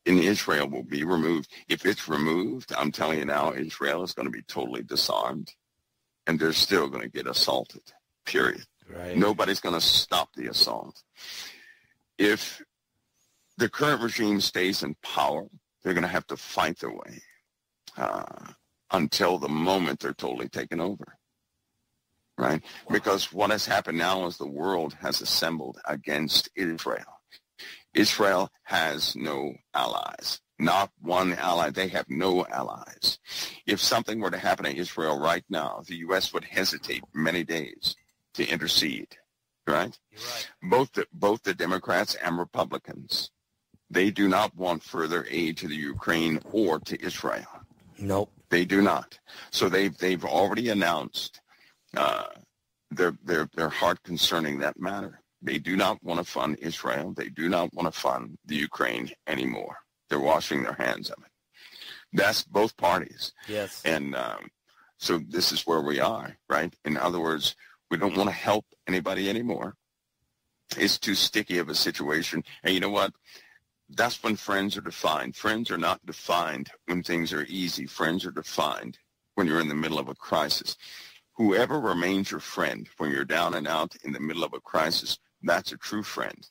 in Israel will be removed. If it's removed, I'm telling you now, Israel is going to be totally disarmed, and they're still going to get assaulted, period. Right. Nobody's going to stop the assault. If the current regime stays in power, they're going to have to fight their way until the moment they're totally taken over, right? Wow. Because what has happened now is the world has assembled against Israel. Israel has no allies, not one ally. They have no allies. If something were to happen to Israel right now, the U.S. would hesitate many days to intercede, right? You're right. Both the Democrats and Republicans, they do not want further aid to the Ukraine or to Israel. Nope. They do not. So they've already announced their heart concerning that matter. They do not want to fund Israel. They do not want to fund the Ukraine anymore. They're washing their hands of it. That's both parties. Yes. And so this is where we are, right? In other words, we don't want to help anybody anymore. It's too sticky of a situation. And you know what? That's when friends are defined. Friends are not defined when things are easy. Friends are defined when you're in the middle of a crisis. Whoever remains your friend when you're down and out in the middle of a crisis, that's a true friend.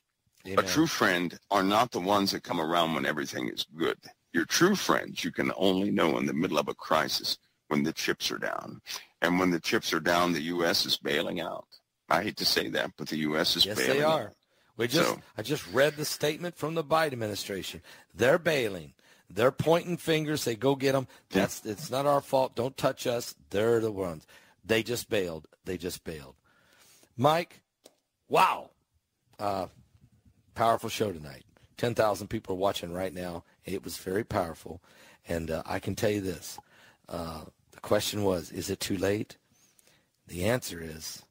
Amen. A true friend are not the ones that come around when everything is good. Your true friends you can only know in the middle of a crisis when the chips are down. And when the chips are down, the U.S. is bailing out. I hate to say that, but the U.S. is bailing out. Yes, they are. I just read the statement from the Biden administration. They're bailing. They're pointing fingers. Say, go get them. It's not our fault. Don't touch us. They're the ones. They just bailed. Mike, wow. Powerful show tonight. 10,000 people are watching right now. It was very powerful. And I can tell you this. The question was, is it too late? The answer is,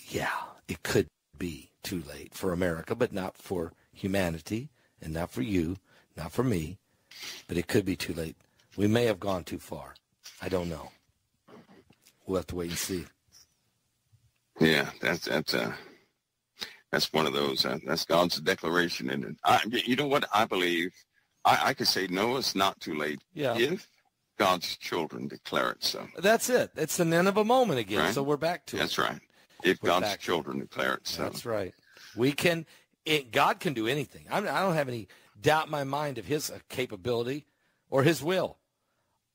yeah, it could be too late for America, but not for humanity and not for you, not for me, but it could be too late. We may have gone too far. I don't know. We'll have to wait and see. Yeah, that's one of those. That's God's declaration, and you know what? I believe I could say no, it's not too late. Yeah. If God's children declare it so. That's it. It's the Nineveh moment again. Right? So we're back to it. That's right. If God's children declare it so. That's right. God can do anything. I don't have any doubt in my mind of his capability or his will.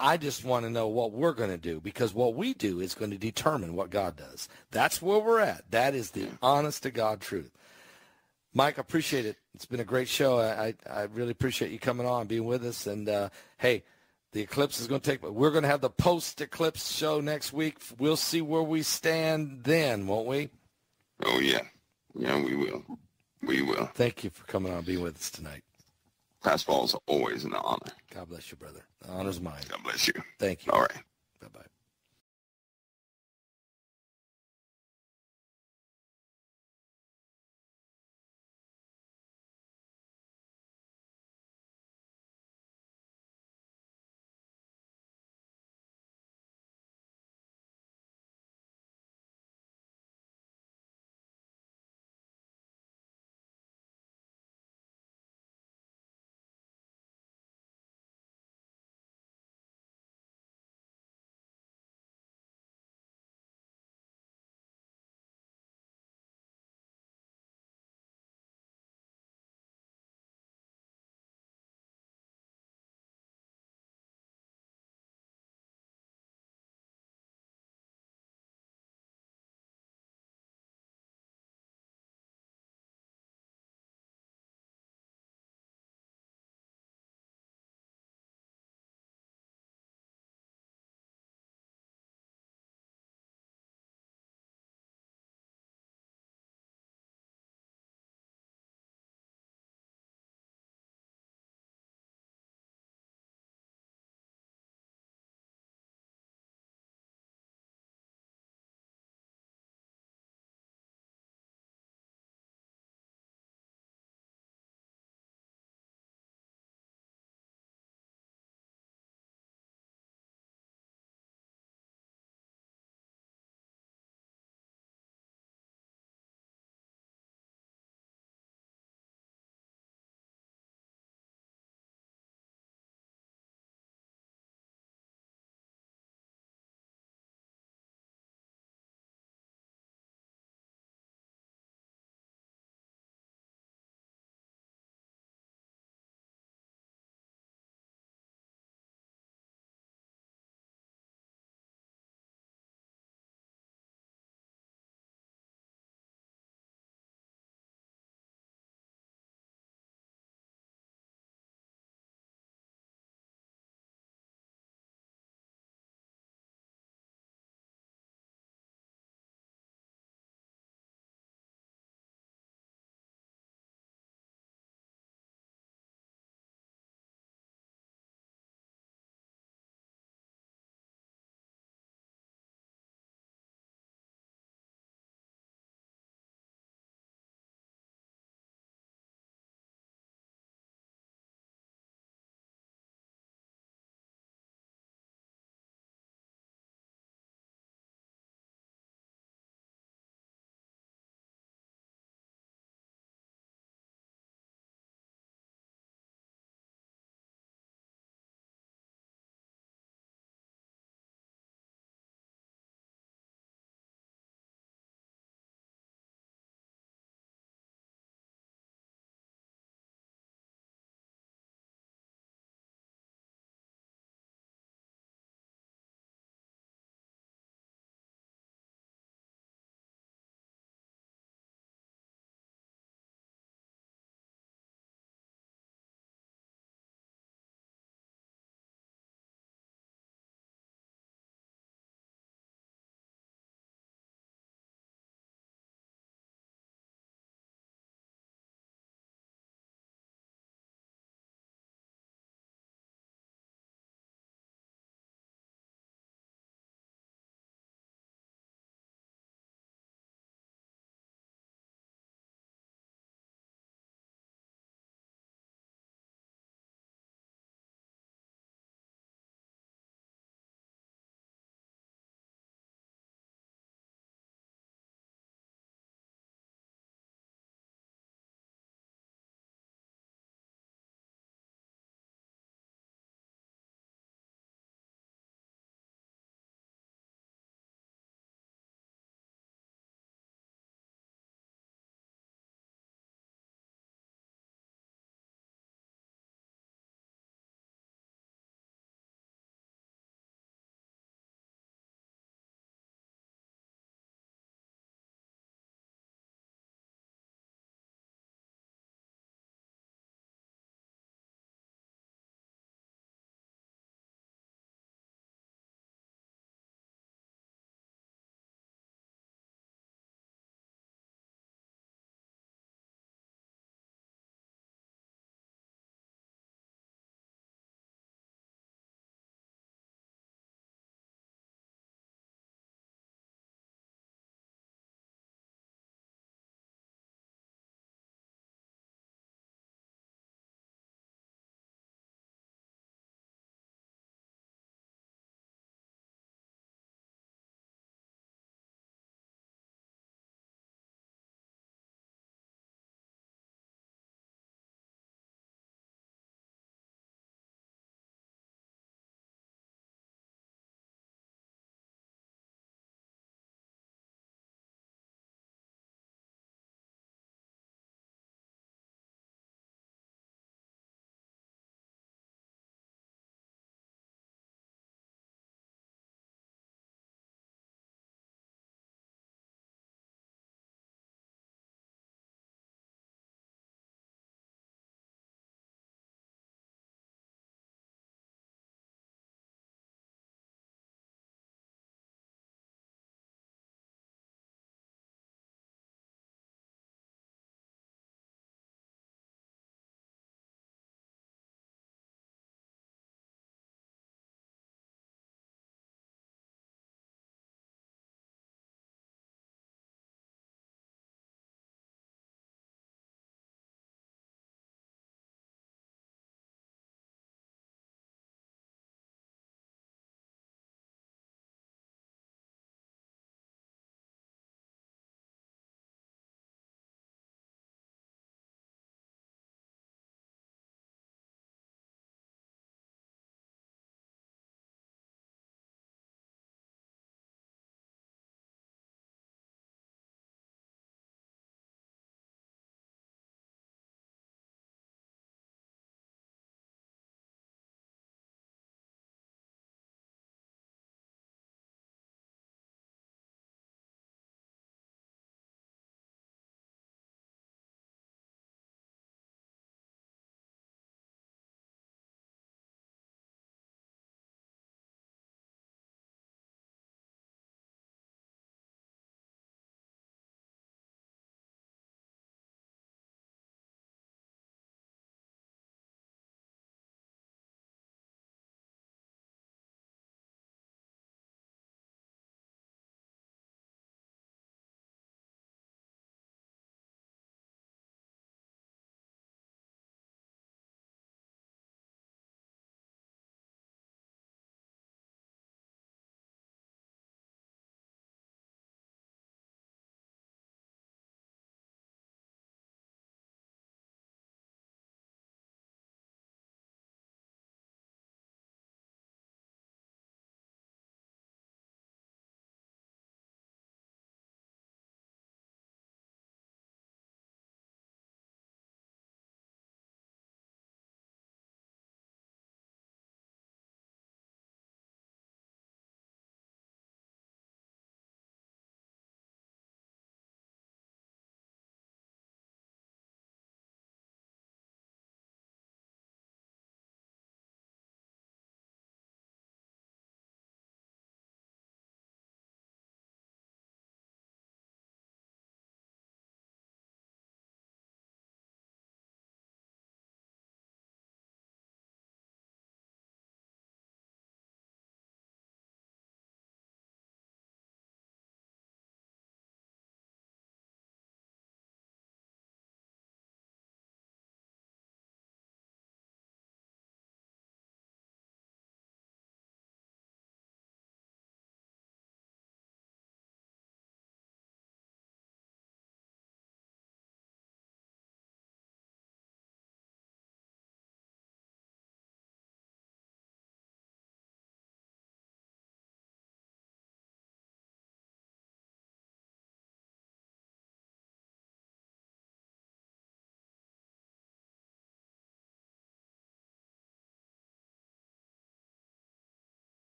I just want to know what we're going to do, because what we do is going to determine what God does. That's where we're at. That is the honest to God truth. Mike, I appreciate it. It's been a great show. I really appreciate you coming on, being with us. And, hey, the eclipse is going to we're going to have the post-eclipse show next week. We'll see where we stand then, won't we? Oh, yeah. Yeah, we will. We will. Thank you for coming on and being with us tonight. Pastor Paul, is always an honor. God bless you, brother. The honor's mine. God bless you. Thank you. All right. Bye-bye.